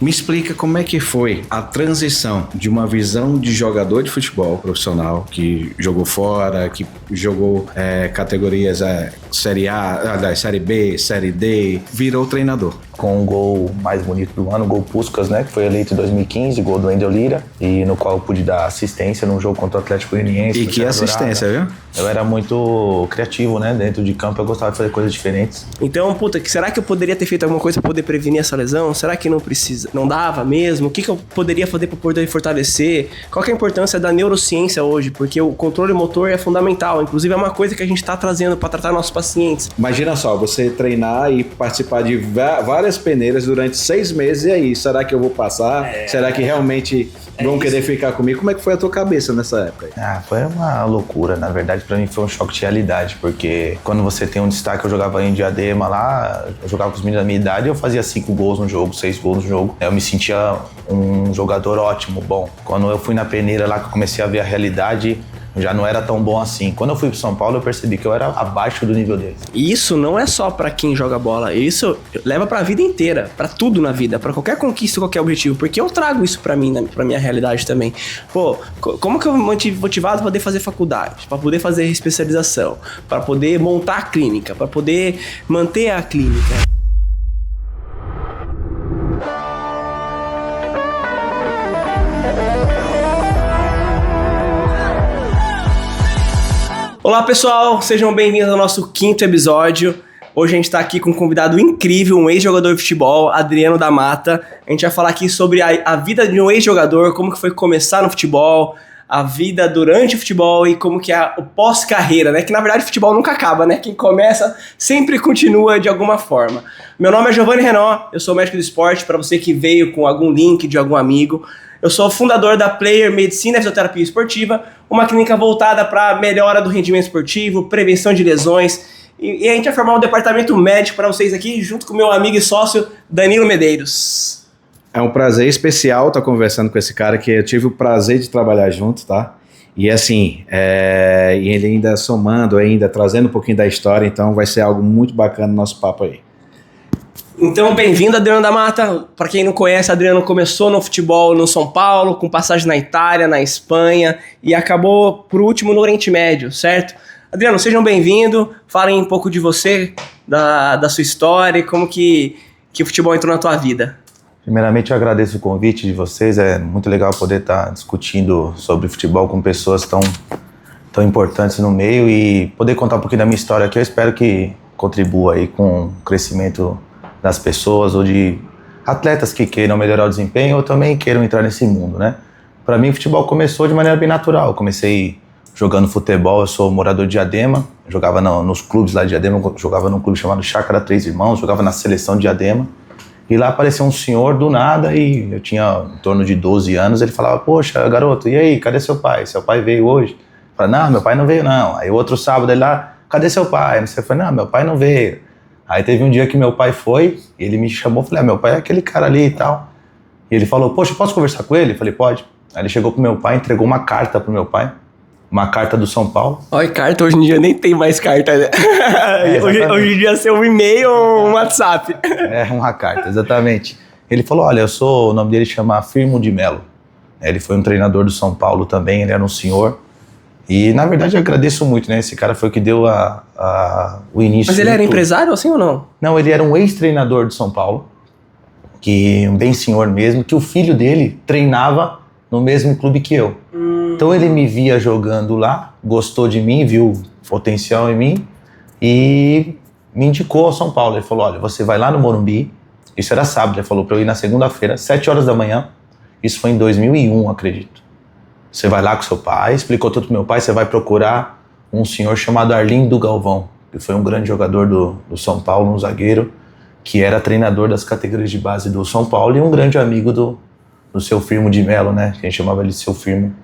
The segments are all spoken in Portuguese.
Me explica como é que foi a transição de uma visão de jogador de futebol profissional que jogou fora, que jogou categorias Série A, Série B, Série D, virou treinador. Com o gol mais bonito do ano, o gol Puskás, né? Que foi eleito em 2015, gol do Wendel Lira, e no qual eu pude dar assistência num jogo contra o Atlético Goianiense. E que assistência, viu? Eu era muito criativo, né? Dentro de campo eu gostava de fazer coisas diferentes. Então, será que eu poderia ter feito alguma coisa pra poder prevenir essa lesão? Será que não precisa, não dava mesmo? O que eu poderia fazer pra poder fortalecer? Qual que é a importância da neurociência hoje? Porque o controle motor é fundamental, inclusive é uma coisa que a gente tá trazendo pra tratar nossos pacientes. Imagina só, você treinar e participar de várias peneiras durante 6 meses, e aí, será que eu vou passar? Será que realmente vão querer ficar comigo? Como é que foi a tua cabeça nessa época aí? Foi uma loucura, na verdade pra mim foi um choque de realidade, porque quando você tem um destaque, eu jogava em Diadema lá, eu jogava com os meninos da minha idade, eu fazia 5 gols no jogo, 6 gols no jogo, eu me sentia um jogador ótimo, bom. Quando eu fui na peneira lá, que eu comecei a ver a realidade, já não era tão bom assim. Quando eu fui pro São Paulo, eu percebi que eu era abaixo do nível deles. E isso não é só pra quem joga bola, isso leva pra vida inteira, pra tudo na vida, pra qualquer conquista, qualquer objetivo, porque eu trago isso pra mim, pra minha realidade também. Pô, como que eu me mantive motivado pra poder fazer faculdade, pra poder fazer especialização, pra poder montar a clínica, pra poder manter a clínica? Olá pessoal, sejam bem-vindos ao nosso 5º episódio. Hoje a gente está aqui com um convidado incrível, um ex-jogador de futebol, Adriano da Mata. A gente vai falar aqui sobre a vida de um ex-jogador, como que foi começar no futebol, a vida durante o futebol e como que é o pós-carreira, né? Que na verdade o futebol nunca acaba, né? Quem começa sempre continua de alguma forma. Meu nome é Giovanni Renault, eu sou médico do esporte, para você que veio com algum link de algum amigo. Eu sou fundador da Player Medicina e Fisioterapia Esportiva, uma clínica voltada para melhora do rendimento esportivo, prevenção de lesões. E a gente vai formar um departamento médico para vocês aqui, junto com meu amigo e sócio Danilo Medeiros. É um prazer especial estar conversando com esse cara que eu tive o prazer de trabalhar junto, tá? E assim, e ele ainda somando, ainda trazendo um pouquinho da história, então vai ser algo muito bacana no nosso papo aí. Então, bem-vindo, Adriano da Mata. Para quem não conhece, Adriano começou no futebol no São Paulo, com passagem na Itália, na Espanha, e acabou, por último, no Oriente Médio, certo? Adriano, sejam bem-vindos. Falem um pouco de você, da sua história e como que o futebol entrou na tua vida. Primeiramente, eu agradeço o convite de vocês. É muito legal poder estar discutindo sobre futebol com pessoas tão importantes no meio e poder contar um pouquinho da minha história aqui. Eu espero que contribua aí com o crescimento das pessoas ou de atletas que queiram melhorar o desempenho ou também queiram entrar nesse mundo, né? Para mim, o futebol começou de maneira bem natural. Eu comecei jogando futebol, eu sou morador de Diadema, jogava nos clubes lá de Diadema, jogava num clube chamado Chácara Três Irmãos, jogava na seleção de Diadema. E lá apareceu um senhor do nada e eu tinha em torno de 12 anos, ele falava, poxa, garoto, e aí, cadê seu pai? Seu pai veio hoje? Eu falei, não, meu pai não veio não. Aí outro sábado ele lá, cadê seu pai? Você falou, não, meu pai não veio. Aí teve um dia que meu pai foi, ele me chamou, falei, meu pai é aquele cara ali e tal. E ele falou, poxa, posso conversar com ele? Eu falei, pode. Aí ele chegou pro meu pai, entregou uma carta pro meu pai, uma carta do São Paulo. Olha, carta hoje em dia nem tem mais carta, né? Hoje em dia é um e-mail ou um WhatsApp. Uma carta, exatamente. Ele falou, olha, o nome dele chama Firmo de Melo. Ele foi um treinador do São Paulo também, ele era um senhor. E, na verdade, eu agradeço muito, né? Esse cara foi o que deu o início. Mas ele era empresário assim ou não? Não, ele era um ex-treinador de São Paulo, um bem senhor mesmo, que o filho dele treinava no mesmo clube que eu. Então ele me via jogando lá, gostou de mim, viu potencial em mim e me indicou ao São Paulo. Ele falou, olha, você vai lá no Morumbi, isso era sábado, ele falou para eu ir na segunda-feira, 7 horas da manhã, isso foi em 2001, acredito. Você vai lá com seu pai, explicou tudo pro meu pai, você vai procurar um senhor chamado Arlindo Galvão, que foi um grande jogador do São Paulo, um zagueiro, que era treinador das categorias de base do São Paulo e um grande amigo do seu Firmo de Melo, né? Que a gente chamava ele de seu Firmo.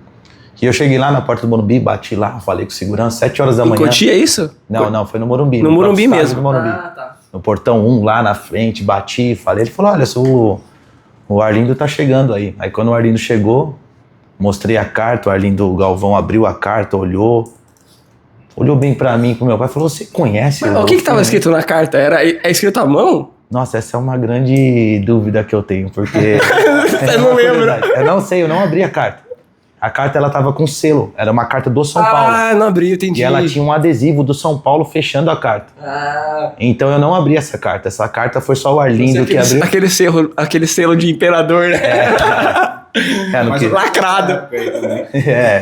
E eu cheguei lá na porta do Morumbi, bati lá, falei com segurança, 7 horas da manhã. Em Cotia, é isso? Não, foi no Morumbi. No Morumbi mesmo? No Morumbi. Tá. No portão 1, lá na frente, bati, falei. Ele falou, olha, o Arlindo tá chegando aí. Aí quando o Arlindo chegou, mostrei a carta, o Arlindo Galvão abriu a carta, olhou bem pra mim, pro meu pai, falou, você conhece? Mas o que tava escrito na carta? É escrito à mão? Nossa, essa é uma grande dúvida que eu tenho, porque... Você não lembra? Eu não sei, eu não abri a carta. A carta, ela tava com selo, era uma carta do São Paulo. Ah, não abri, entendi. E ela tinha um adesivo do São Paulo fechando a carta. Ah, Então eu não abri essa carta. Essa carta foi só o Arlindo que abriu. aquele selo de imperador, né? Mas lacrado. É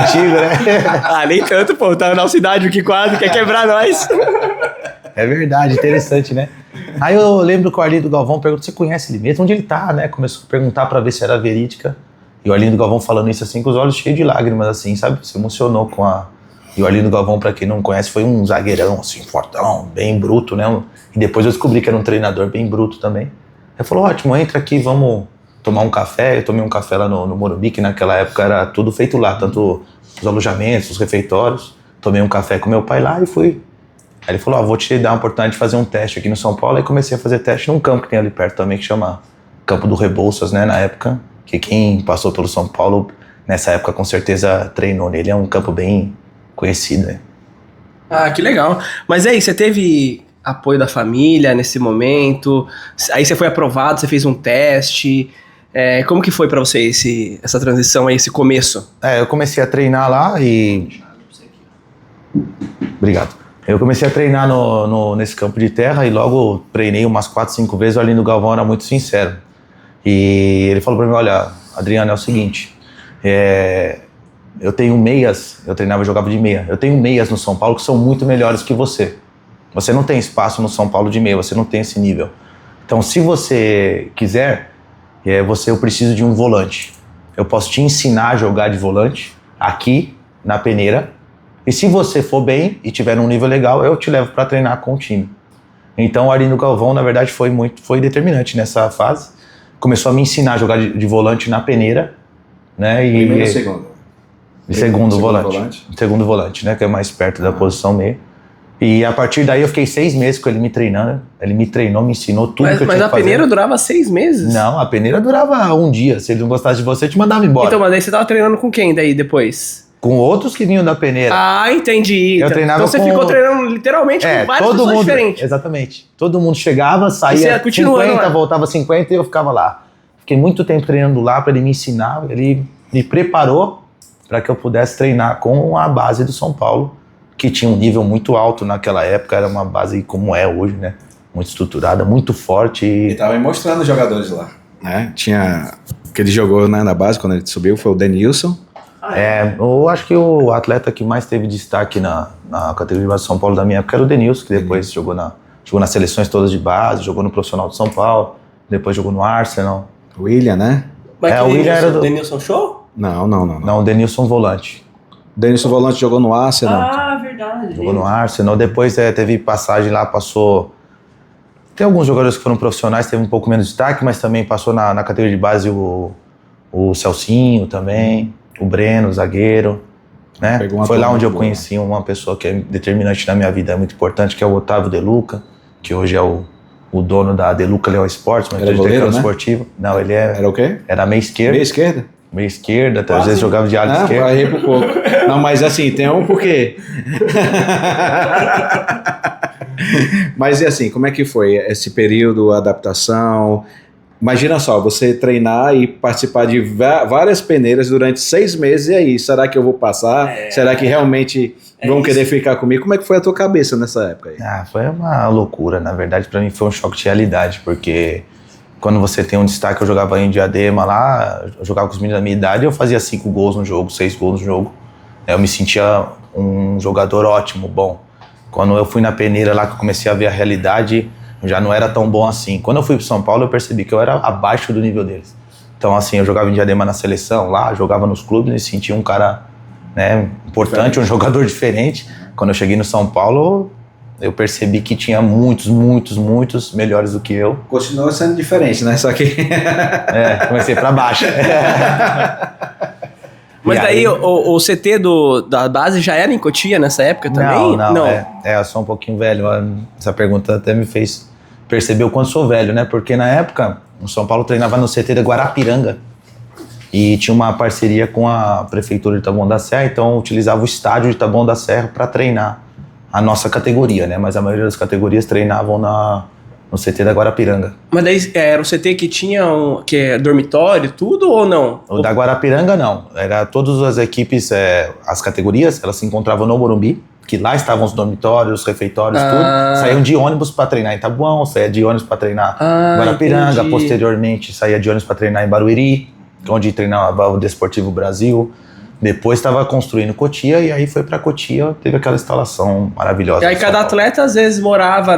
antigo, né? Ah, nem tanto, pô. Tá na nossa idade aqui quase, quer quebrar nós. É verdade, interessante, né? Aí eu lembro que o Arlindo Galvão perguntou, você conhece ele mesmo? Onde ele tá, né? Começou a perguntar pra ver se era verídica. E o Arlindo Galvão falando isso assim, com os olhos cheios de lágrimas, assim, sabe? Se emocionou com a... E o Arlindo Galvão, pra quem não conhece, foi um zagueirão, assim, fortão, bem bruto, né? E depois eu descobri que era um treinador bem bruto também. Ele falou, ótimo, entra aqui, vamos tomar um café. Eu tomei um café lá no Morumbi, que naquela época era tudo feito lá, tanto os alojamentos, os refeitórios. Tomei um café com meu pai lá e fui. Aí ele falou, vou te dar a oportunidade de fazer um teste aqui no São Paulo. Aí comecei a fazer teste num campo que tem ali perto também, que chama Campo do Rebouças, né, na época. Que quem passou pelo São Paulo, nessa época, com certeza treinou nele. É um campo bem conhecido, né? Ah, que legal. Mas aí, você teve apoio da família nesse momento? Aí você foi aprovado, você fez um teste. Como que foi pra você essa transição aí, esse começo? Eu comecei a treinar lá e... Obrigado. Eu comecei a treinar nesse campo de terra e logo treinei umas 4, 5 vezes. O Arlindo Galvão era muito sincero. E ele falou pra mim, olha, Adriano, é o seguinte, eu tenho meias, eu treinava e jogava de meia, eu tenho meias no São Paulo que são muito melhores que você. Você não tem espaço no São Paulo de meia, você não tem esse nível. Então, se você quiser, eu preciso de um volante. Eu posso te ensinar a jogar de volante aqui na peneira, e se você for bem e tiver um nível legal, eu te levo para treinar com o time. Então, o Arlindo Galvão, na verdade, foi determinante nessa fase. Começou a me ensinar a jogar de volante na peneira, né? Primeiro ou segundo? Segundo volante. Segundo volante, né? Que é mais perto da posição meio. E a partir daí eu fiquei 6 meses com ele me treinando. Ele me treinou, me ensinou tudo que eu tinha que fazer. Mas a peneira durava 6 meses? Não, a peneira durava um dia. Se ele não gostasse de você, te mandava embora. Então, mas aí você tava treinando com quem daí depois? Com outros que vinham da peneira. Ah, entendi. Eu treinava então você ficou treinando literalmente com várias pessoas diferentes. Exatamente. Todo mundo chegava, saía 50, voltava 50 e eu ficava lá. Fiquei muito tempo treinando lá para ele me ensinar. Ele me preparou para que eu pudesse treinar com a base do São Paulo, que tinha um nível muito alto naquela época. Era uma base como é hoje, né? Muito estruturada, muito forte. E tava mostrando os jogadores lá, né? Tinha... que ele jogou, né, na base, quando ele subiu, foi o Denilson. Eu acho que o atleta que mais teve destaque na categoria de base de São Paulo da minha época era o Denilson, que depois jogou nas seleções todas de base, jogou no profissional de São Paulo, depois jogou no Arsenal. O William, né? Mas o William era do... Denilson Show? Não. Não, o Denilson volante. O Denilson volante jogou no Arsenal. Ah, verdade. Jogou no Arsenal, depois teve passagem lá, passou... Tem alguns jogadores que foram profissionais, teve um pouco menos destaque, mas também passou na categoria de base o Celcinho também, o Breno, o zagueiro, né? Foi lá onde eu conheci uma pessoa que é determinante na minha vida, é muito importante, que é o Otávio De Luca, que hoje é o dono da De Luca Leal Sports, mas era goleiro, né? Esportivo. Não, ele Era o quê? Era meia esquerda. Meia esquerda? Meia esquerda, às vezes jogava de ala esquerda. Errei por pouco. Não, mas assim, tem um porquê. Mas e assim, como é que foi esse período, a adaptação? Imagina só, você treinar e participar de várias peneiras durante 6 meses, e aí, será que eu vou passar? Será que realmente vão querer ficar comigo? Como é que foi a tua cabeça nessa época aí? Foi uma loucura, na verdade, pra mim foi um choque de realidade, porque quando você tem um destaque, eu jogava em Diadema lá, eu jogava com os meninos da minha idade, eu fazia 5 gols no jogo, 6 gols no jogo, eu me sentia um jogador ótimo, bom. Quando eu fui na peneira lá, que eu comecei a ver a realidade, já não era tão bom assim. Quando eu fui pro São Paulo, eu percebi que eu era abaixo do nível deles. Então, assim, eu jogava em Diadema na seleção lá, jogava nos clubes e sentia um cara, né, importante, um jogador diferente. Quando eu cheguei no São Paulo, eu percebi que tinha muitos melhores do que eu. Continuou sendo diferente, né? Só que... comecei pra baixo. Mas daí o CT da base já era em Cotia nessa época também? Não. Eu sou um pouquinho velho. Essa pergunta até me fez perceber o quanto sou velho, né? Porque na época, o São Paulo treinava no CT de Guarapiranga. E tinha uma parceria com a prefeitura de Taboão da Serra, então eu utilizava o estádio de Taboão da Serra para treinar a nossa categoria, né? Mas a maioria das categorias treinavam no CT da Guarapiranga. Mas daí era o CT que tinha que é dormitório, tudo ou não? O da Guarapiranga não, era todas as equipes, as categorias, elas se encontravam no Morumbi, que lá estavam os dormitórios, os refeitórios, tudo. Saíam de ônibus para treinar em Tabuão, saía de ônibus para treinar em Guarapiranga, entendi. Posteriormente saía de ônibus para treinar em Barueri, onde treinava o Desportivo Brasil. Depois estava construindo Cotia e aí foi para Cotia, teve aquela instalação maravilhosa. E aí cada atleta às vezes morava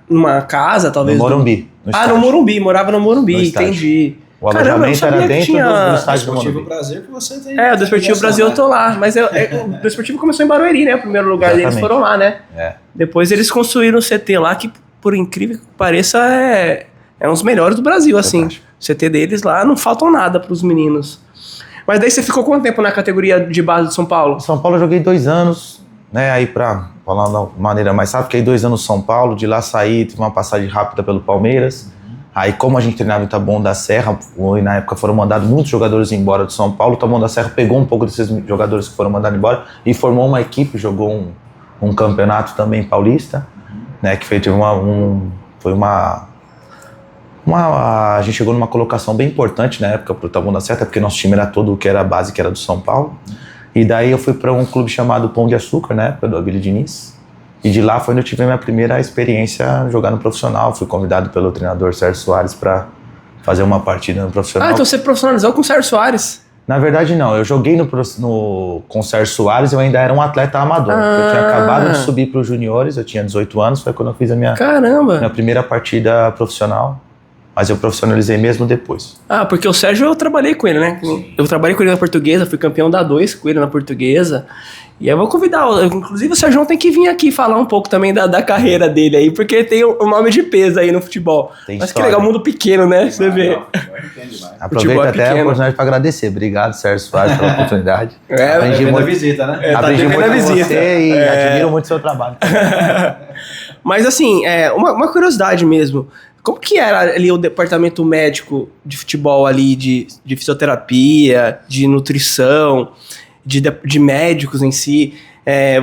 numa casa, talvez. No Morumbi. No Morumbi, morava no Morumbi, entendi. O alojamento era dentro do estádio do Morumbi. Brasil que você tem. O Desportivo Brasil eu tô lá, mas o Desportivo começou em Barueri, né? O primeiro lugar deles foram lá, né? Depois eles construíram um CT lá que, por incrível que pareça, é um dos melhores do Brasil, assim. O CT deles lá não faltam nada pros meninos. Mas daí você ficou quanto tempo na categoria de base de São Paulo? Em São Paulo eu joguei 2 anos, né? Aí pra falar de maneira mais rápida, fiquei 2 anos em São Paulo, de lá saí, tive uma passagem rápida pelo Palmeiras. Aí como a gente treinava em Taboão da Serra, e na época foram mandados muitos jogadores embora de São Paulo, o Taboão da Serra pegou um pouco desses jogadores que foram mandados embora e formou uma equipe, jogou um campeonato também paulista, né? Que a gente chegou numa colocação bem importante na época pro Taboão da Serra, porque nosso time era todo o que era a base, que era do São Paulo. E daí eu fui para um clube chamado Pão de Açúcar, na época do Abílio Diniz. E de lá foi onde eu tive a minha primeira experiência jogando profissional. Fui convidado pelo treinador Sérgio Soares para fazer uma partida no profissional. Então você profissionalizou com o Sérgio Soares? Na verdade não, eu joguei com o Sérgio Soares, eu ainda era um atleta amador. Eu tinha acabado de subir para os juniores, eu tinha 18 anos, foi quando eu fiz a minha primeira partida profissional. Mas eu profissionalizei mesmo depois. Porque o Sérgio eu trabalhei com ele, né? Eu trabalhei com ele na Portuguesa, fui campeão da 2 com ele na Portuguesa. E eu vou convidar, inclusive o Sérgio tem que vir aqui falar um pouco também da carreira dele aí, porque tem um nome de peso aí no futebol. Tem Mas história. Que legal, mundo pequeno, né? Você vê. Aproveita até a oportunidade para agradecer. Obrigado, Sérgio Soares, pela oportunidade. Aprendi muito a visita, né? Aprendi muito com você e admiro muito o seu trabalho. Mas assim, uma curiosidade mesmo. Como que era ali o departamento médico de futebol ali, de fisioterapia, de nutrição, de médicos em si?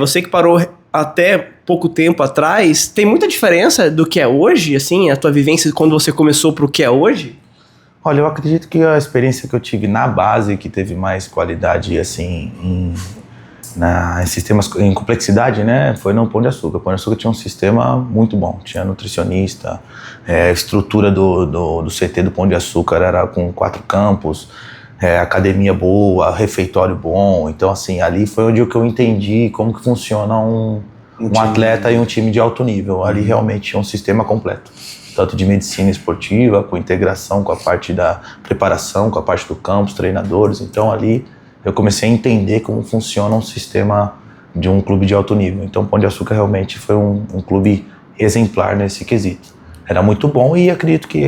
Você que parou até pouco tempo atrás, tem muita diferença do que é hoje, assim, a tua vivência quando você começou pro que é hoje? Olha, eu acredito que a experiência que eu tive na base, que teve mais qualidade, assim, em sistemas, em complexidade, né, foi no Pão de Açúcar. O Pão de Açúcar tinha um sistema muito bom, tinha nutricionista, a estrutura do CT do Pão de Açúcar era com 4 campos, academia boa, refeitório bom. Então, assim, ali foi onde eu entendi como que funciona um atleta e um time de alto nível. Ali realmente tinha um sistema completo, tanto de medicina esportiva, com integração com a parte da preparação, com a parte do campo, os treinadores. Então, ali eu comecei a entender como funciona um sistema de um clube de alto nível. Então, o Pão de Açúcar realmente foi um clube exemplar nesse quesito. Era muito bom e acredito que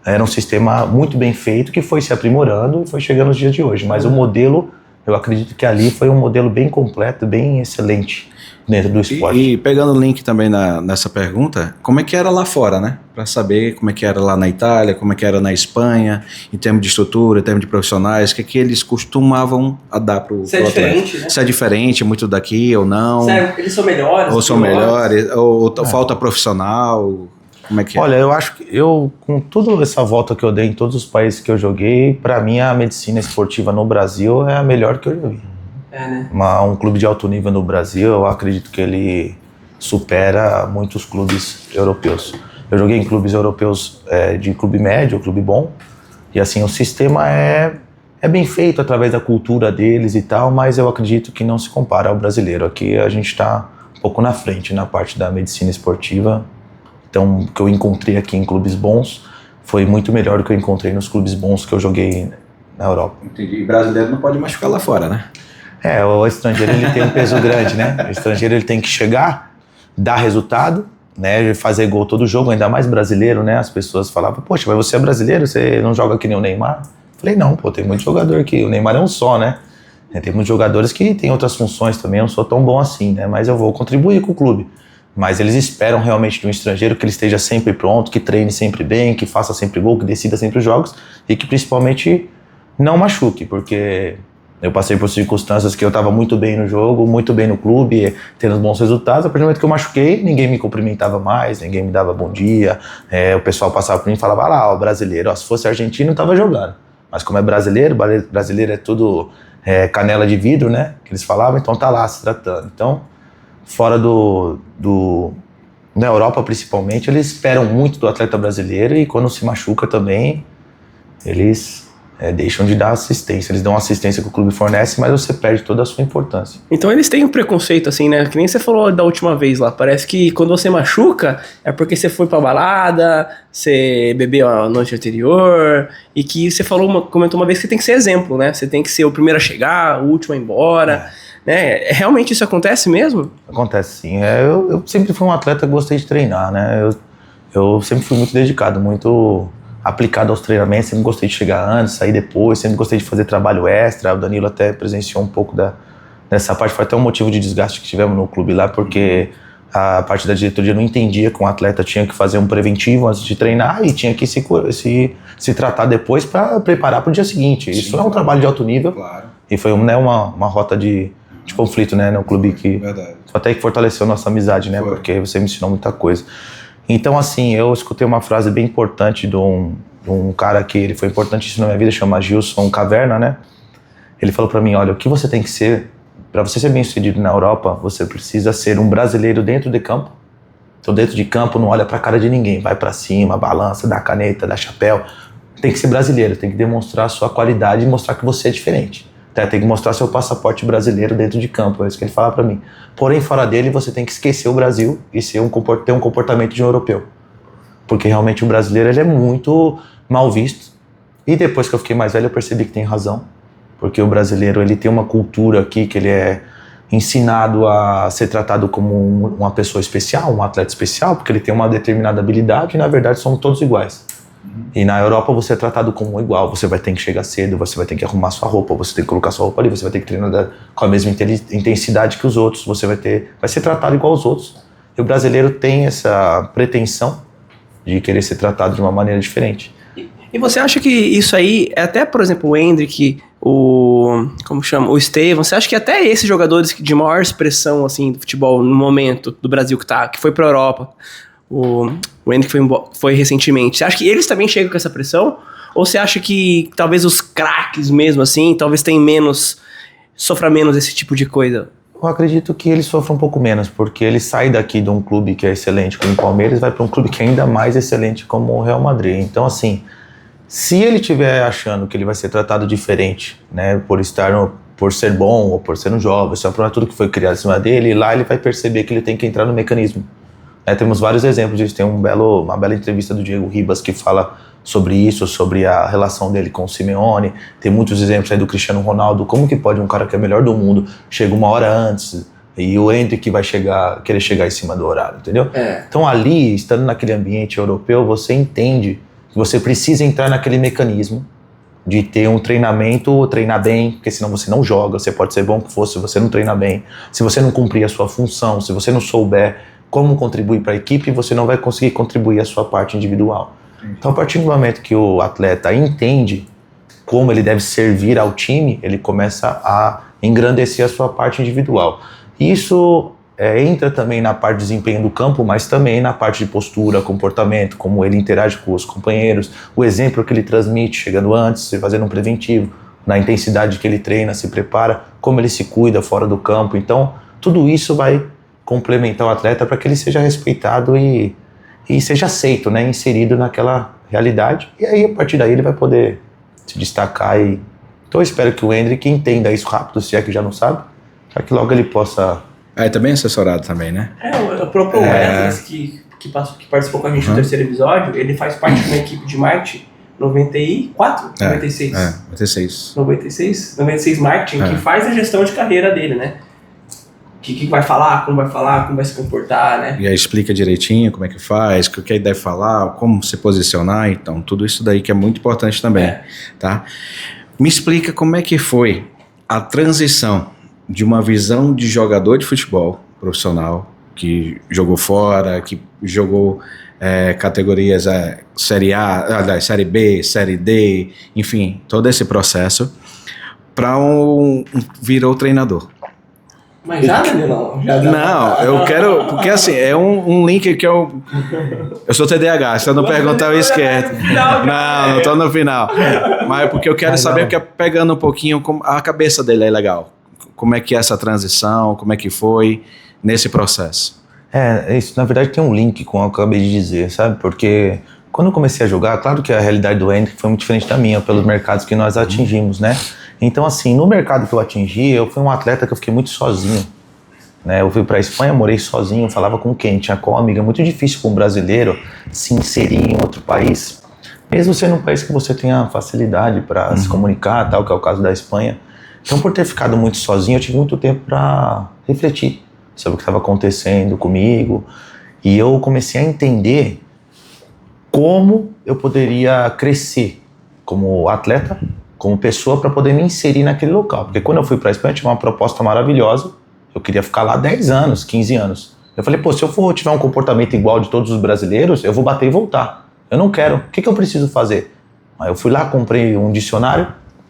era um sistema muito bem feito, que foi se aprimorando e foi chegando nos dias de hoje. Mas o modelo, eu acredito que ali foi um modelo bem completo, bem excelente dentro do esporte. E pegando o link também nessa pergunta, como é que era lá fora, né? Para saber como é que era lá na Itália, como é que era na Espanha, em termos de estrutura, em termos de profissionais, o que é que eles costumavam dar pro atleta? Se é diferente, né? Se é diferente muito daqui ou não. Eles são melhores? Ou são melhores, ou falta profissional. Como é que é? Olha, eu acho que com toda essa volta que eu dei em todos os países que eu joguei, para mim a medicina esportiva no Brasil é a melhor que eu já vi. Né? Um clube de alto nível no Brasil, eu acredito que ele supera muitos clubes europeus. Eu joguei em clubes europeus de clube médio, clube bom, e assim, o sistema é bem feito através da cultura deles e tal, mas eu acredito que não se compara ao brasileiro. Aqui a gente está um pouco na frente na parte da medicina esportiva. Então, o que eu encontrei aqui em clubes bons foi muito melhor do que eu encontrei nos clubes bons que eu joguei na Europa. Entendi. E brasileiro não pode mais ficar lá fora, né? O estrangeiro ele tem um peso grande, né? O estrangeiro ele tem que chegar, dar resultado, né? Fazer gol todo jogo, ainda mais brasileiro, né? As pessoas falavam, poxa, mas você é brasileiro, você não joga que nem o Neymar? Falei, não, tem muito jogador aqui, o Neymar é um só, né? Tem muitos jogadores que têm outras funções também, eu não sou tão bom assim, né? Mas eu vou contribuir com o clube. Mas eles esperam realmente de um estrangeiro que ele esteja sempre pronto, que treine sempre bem, que faça sempre gol, que decida sempre os jogos e que principalmente não machuque, porque Eu passei por circunstâncias que eu estava muito bem no jogo, muito bem no clube, tendo bons resultados. A partir do momento que eu machuquei, ninguém me cumprimentava mais, ninguém me dava bom dia. O pessoal passava por mim e falava, lá, ó, brasileiro, ó, se fosse argentino, eu tava jogando. Mas como é brasileiro é tudo canela de vidro, né? Que eles falavam, então tá lá se tratando. Então, fora na Europa principalmente, eles esperam muito do atleta brasileiro e quando se machuca também, eles deixam de dar assistência. Eles dão assistência que o clube fornece, mas você perde toda a sua importância. Então eles têm um preconceito assim, né? Que nem você falou da última vez lá. Parece que quando você machuca é porque você foi pra balada, você bebeu a noite anterior e que você comentou uma vez que você tem que ser exemplo, né? Você tem que ser o primeiro a chegar, o último a ir embora. Né? Realmente isso acontece mesmo? Acontece sim. Eu sempre fui um atleta que gostei de treinar, né? Eu sempre fui muito dedicado, muito aplicado aos treinamentos, sempre gostei de chegar antes, sair depois, sempre gostei de fazer trabalho extra. O Danilo até presenciou um pouco dessa parte, foi até um motivo de desgaste que tivemos no clube lá, porque a parte da diretoria não entendia que um atleta tinha que fazer um preventivo antes de treinar e tinha que se tratar depois para preparar para o dia seguinte. Sim, isso é um trabalho de alto nível, claro. E foi uma rota de conflito, né, no clube que até que fortaleceu nossa amizade, né, porque você me ensinou muita coisa. Então, assim, eu escutei uma frase bem importante de um cara que ele foi importantíssimo na minha vida, chama Gilson Caverna, né? Ele falou pra mim, olha, o que você tem que ser, pra você ser bem-sucedido na Europa, você precisa ser um brasileiro dentro de campo. Então, dentro de campo, não olha pra cara de ninguém, vai pra cima, balança, dá caneta, dá chapéu. Tem que ser brasileiro, tem que demonstrar a sua qualidade e mostrar que você é diferente. Tem que mostrar seu passaporte brasileiro dentro de campo, é isso que ele fala pra mim. Porém, fora dele, você tem que esquecer o Brasil e ter um comportamento de um europeu. Porque realmente o brasileiro ele é muito mal visto. E depois que eu fiquei mais velho, eu percebi que tem razão. Porque o brasileiro ele tem uma cultura aqui que ele é ensinado a ser tratado como uma pessoa especial, um atleta especial, porque ele tem uma determinada habilidade e, na verdade, somos todos iguais. E na Europa você é tratado como igual, você vai ter que chegar cedo, você vai ter que arrumar sua roupa, você tem que colocar sua roupa ali, você vai ter que treinar com a mesma intensidade que os outros, você vai ser tratado igual aos outros. E o brasileiro tem essa pretensão de querer ser tratado de uma maneira diferente. E você acha que isso aí, até por exemplo o Endrick, o Estevão, você acha que até esses jogadores de maior expressão assim, do futebol no momento do Brasil que foi pra Europa, o Endrick foi recentemente, você acha que eles também chegam com essa pressão? Ou você acha que talvez os craques mesmo assim, talvez sofra menos esse tipo de coisa? Eu acredito que ele sofre um pouco menos, porque ele sai daqui de um clube que é excelente como o Palmeiras e vai para um clube que é ainda mais excelente como o Real Madrid. Então, assim, se ele estiver achando que ele vai ser tratado diferente, né, por ser bom ou por ser um jovem, só por tudo que foi criado em cima dele, lá ele vai perceber que ele tem que entrar no mecanismo. Temos vários exemplos disso. Tem uma bela entrevista do Diego Ribas que fala sobre isso, sobre a relação dele com o Simeone. Tem muitos exemplos aí do Cristiano Ronaldo. Como que pode um cara que é o melhor do mundo chega uma hora antes e o Endrick vai querer chegar em cima do horário, entendeu? Então ali, estando naquele ambiente europeu, você entende que você precisa entrar naquele mecanismo de ter um treinamento, treinar bem, porque senão você não joga. Você pode ser bom que fosse, se você não treinar bem, se você não cumprir a sua função, se você não souber como contribuir para a equipe, você não vai conseguir contribuir a sua parte individual. Então, a partir do momento que o atleta entende como ele deve servir ao time, ele começa a engrandecer a sua parte individual. Isso entra também na parte de desempenho do campo, mas também na parte de postura, comportamento, como ele interage com os companheiros, o exemplo que ele transmite chegando antes, fazendo um preventivo, na intensidade que ele treina, se prepara, como ele se cuida fora do campo. Então, tudo isso vai complementar o atleta para que ele seja respeitado e seja aceito, né, inserido naquela realidade. E aí, a partir daí, ele vai poder se destacar. Então, eu espero que o Endrick entenda isso rápido, se é que já não sabe, para que logo ele possa... também é assessorado também, né? O próprio Wesley, que participou com a gente no terceiro episódio, ele faz parte de uma equipe de marketing 94? 96? 96 marketing, que faz a gestão de carreira dele, né? O que vai falar, como vai se comportar, né? E aí explica direitinho como é que faz, o que ele deve falar, como se posicionar, então tudo isso daí que é muito importante também, tá? Me explica como é que foi a transição de uma visão de jogador de futebol profissional, que jogou fora, que jogou categorias Série A, Série B, Série D, enfim, todo esse processo, virou treinador. Mas já, Danilo? Não, eu quero... Porque assim, é um link que eu sou TDAH, se eu não perguntar eu esqueço. Não tô no final. Mas porque eu quero saber, porque pegando um pouquinho, a cabeça dele é legal. Como é que é essa transição, como é que foi nesse processo? Isso na verdade tem um link com o que eu acabei de dizer, sabe? Porque quando eu comecei a jogar, claro que a realidade do Hendrick foi muito diferente da minha, pelos mercados que nós atingimos, né? Então, assim, no mercado que eu atingi, eu fui um atleta que eu fiquei muito sozinho, né? Eu fui pra Espanha, morei sozinho, falava com quem? Tinha qual amiga? É muito difícil para um brasileiro se inserir em outro país, mesmo sendo um país que você tenha facilidade para se comunicar, tal, que é o caso da Espanha. Então, por ter ficado muito sozinho, eu tive muito tempo para refletir sobre o que estava acontecendo comigo, e eu comecei a entender como eu poderia crescer como atleta, como pessoa, para poder me inserir naquele local. Porque quando eu fui para a Espanha, eu tive uma proposta maravilhosa, eu queria ficar lá 10 anos, 15 anos. Eu falei, se eu tiver um comportamento igual de todos os brasileiros, eu vou bater e voltar. Eu não quero. O que eu preciso fazer? Aí eu fui lá, comprei um dicionário,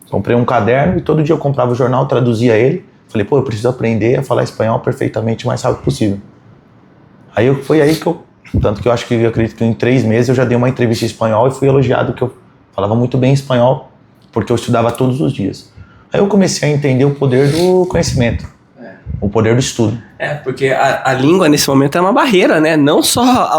comprei um caderno, e todo dia eu comprava o jornal, traduzia ele. Falei, eu preciso aprender a falar espanhol perfeitamente o mais rápido possível. Foi aí que tanto que eu acredito que em 3 meses eu já dei uma entrevista em espanhol e fui elogiado que eu falava muito bem espanhol, porque eu estudava todos os dias. Aí eu comecei a entender o poder do conhecimento, o poder do estudo. Porque a língua nesse momento é uma barreira, né? Não só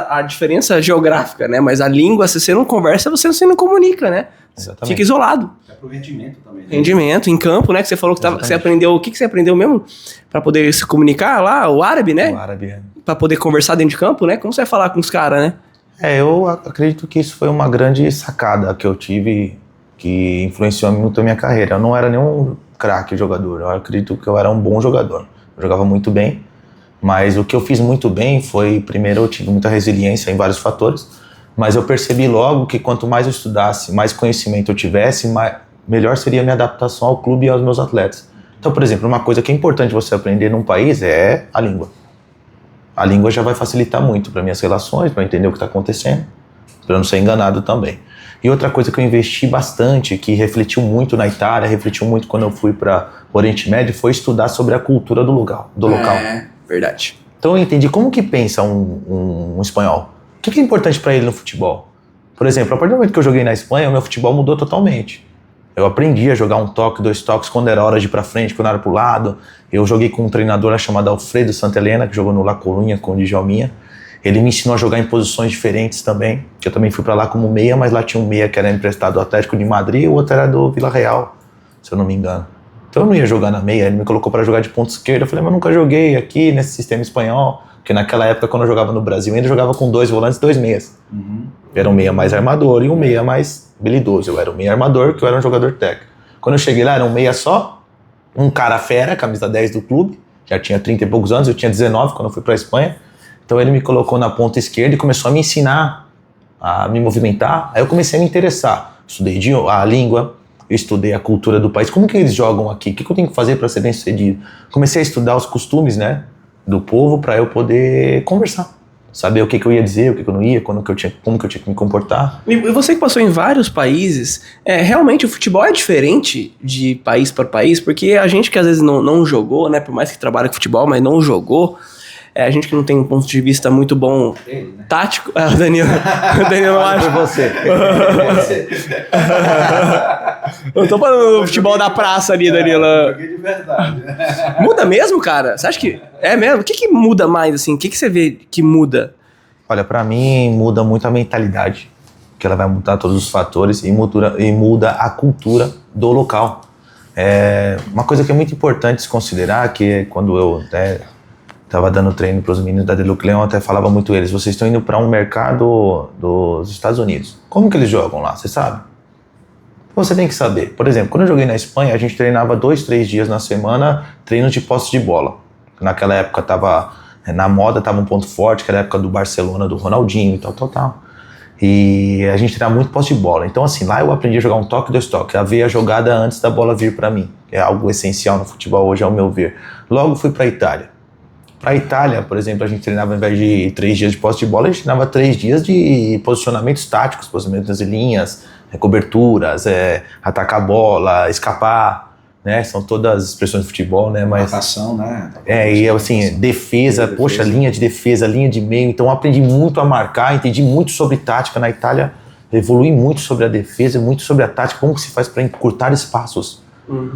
a diferença geográfica, né? Mas a língua, se você não conversa, você não comunica, né? Exatamente. Fica isolado. É pro rendimento também. Né? Rendimento, em campo, né? Que você falou que você aprendeu. O que você aprendeu mesmo? Pra poder se comunicar lá? O árabe, né? O árabe, Pra poder conversar dentro de campo, né? Como você vai falar com os caras, né? Eu acredito que isso foi uma grande sacada que eu tive, que influenciou muito a minha carreira. Eu não era nenhum craque jogador, eu acredito que eu era um bom jogador. Eu jogava muito bem, mas o que eu fiz muito bem foi, primeiro, eu tive muita resiliência em vários fatores, mas eu percebi logo que quanto mais eu estudasse, mais conhecimento eu tivesse, melhor seria a minha adaptação ao clube e aos meus atletas. Então, por exemplo, uma coisa que é importante você aprender num país é a língua. A língua já vai facilitar muito para minhas relações, para entender o que está acontecendo, para não ser enganado também. E outra coisa que eu investi bastante, que refletiu muito na Itália, refletiu muito quando eu fui para o Oriente Médio, foi estudar sobre a cultura do local. Verdade. Então eu entendi como que pensa um espanhol. O que é importante para ele no futebol? Por exemplo, a partir do momento que eu joguei na Espanha, o meu futebol mudou totalmente. Eu aprendi a jogar 1 toque, 2 toques, quando era hora de ir pra frente, quando era pro lado. Eu joguei com um treinador chamado Alfredo Santelena, que jogou no La Coruña com o Djalminha. Ele me ensinou a jogar em posições diferentes também, que eu também fui pra lá como meia, mas lá tinha um meia que era emprestado do Atlético de Madrid e o outro era do Vila Real, se eu não me engano. Então eu não ia jogar na meia, ele me colocou para jogar de ponta esquerda. Eu falei, mas nunca joguei aqui nesse sistema espanhol, porque naquela época, quando eu jogava no Brasil, eu ainda jogava com 2 volantes e 2 meias. Era um meia mais armador e um meia mais habilidoso. Eu era um meia armador, que eu era um jogador técnico. Quando eu cheguei lá, era um meia só, um cara fera, camisa 10 do clube, já tinha 30 e poucos anos, eu tinha 19 quando eu fui pra Espanha. Então ele me colocou na ponta esquerda e começou a me ensinar a me movimentar. Aí eu comecei a me interessar. Estudei a língua, eu estudei a cultura do país. Como que eles jogam aqui? O que eu tenho que fazer para ser bem sucedido? Comecei a estudar os costumes, né, do povo para eu poder conversar. Saber o que eu ia dizer, o que eu não ia, como que eu tinha que me comportar. E você que passou em vários países, realmente o futebol é diferente de país para país, porque a gente que às vezes não jogou, né, por mais que trabalhe com futebol, mas não jogou, a gente que não tem um ponto de vista muito bom, tático. O Danilo não acha. Você. Eu tô falando do futebol da praça ali, Danilo. Joguei de verdade. Muda mesmo, cara? Você acha que é mesmo? O que muda mais, assim? O que você vê que muda? Olha, pra mim muda muito a mentalidade, que ela vai mudar todos os fatores e muda a cultura do local. Uma coisa que é muito importante se considerar, que é quando eu estava dando treino para os meninos da Delucleon, até falava muito eles, vocês estão indo para um mercado dos Estados Unidos. Como que eles jogam lá? Você sabe? Você tem que saber. Por exemplo, quando eu joguei na Espanha, a gente treinava 2-3 dias na semana, treinos de posse de bola. Naquela época estava na moda, estava um ponto forte, que era a época do Barcelona, do Ronaldinho e tal. E a gente treinava muito posse de bola. Então assim, lá eu aprendi a jogar 1 toque, 2 toques, a ver a jogada antes da bola vir para mim. É algo essencial no futebol hoje, ao meu ver. Logo fui para a Itália. Para a Itália, por exemplo, a gente treinava, ao invés de 3 dias de posse de bola, a gente treinava 3 dias de posicionamentos táticos, posicionamentos de linhas, coberturas, atacar a bola, escapar, né? São todas expressões de futebol, né? Mas Marcação, né? e assim, defesa, poxa, linha de defesa, linha de meio. Então eu aprendi muito a marcar, entendi muito sobre tática na Itália, evolui muito sobre a defesa, muito sobre a tática, como que se faz para encurtar espaços.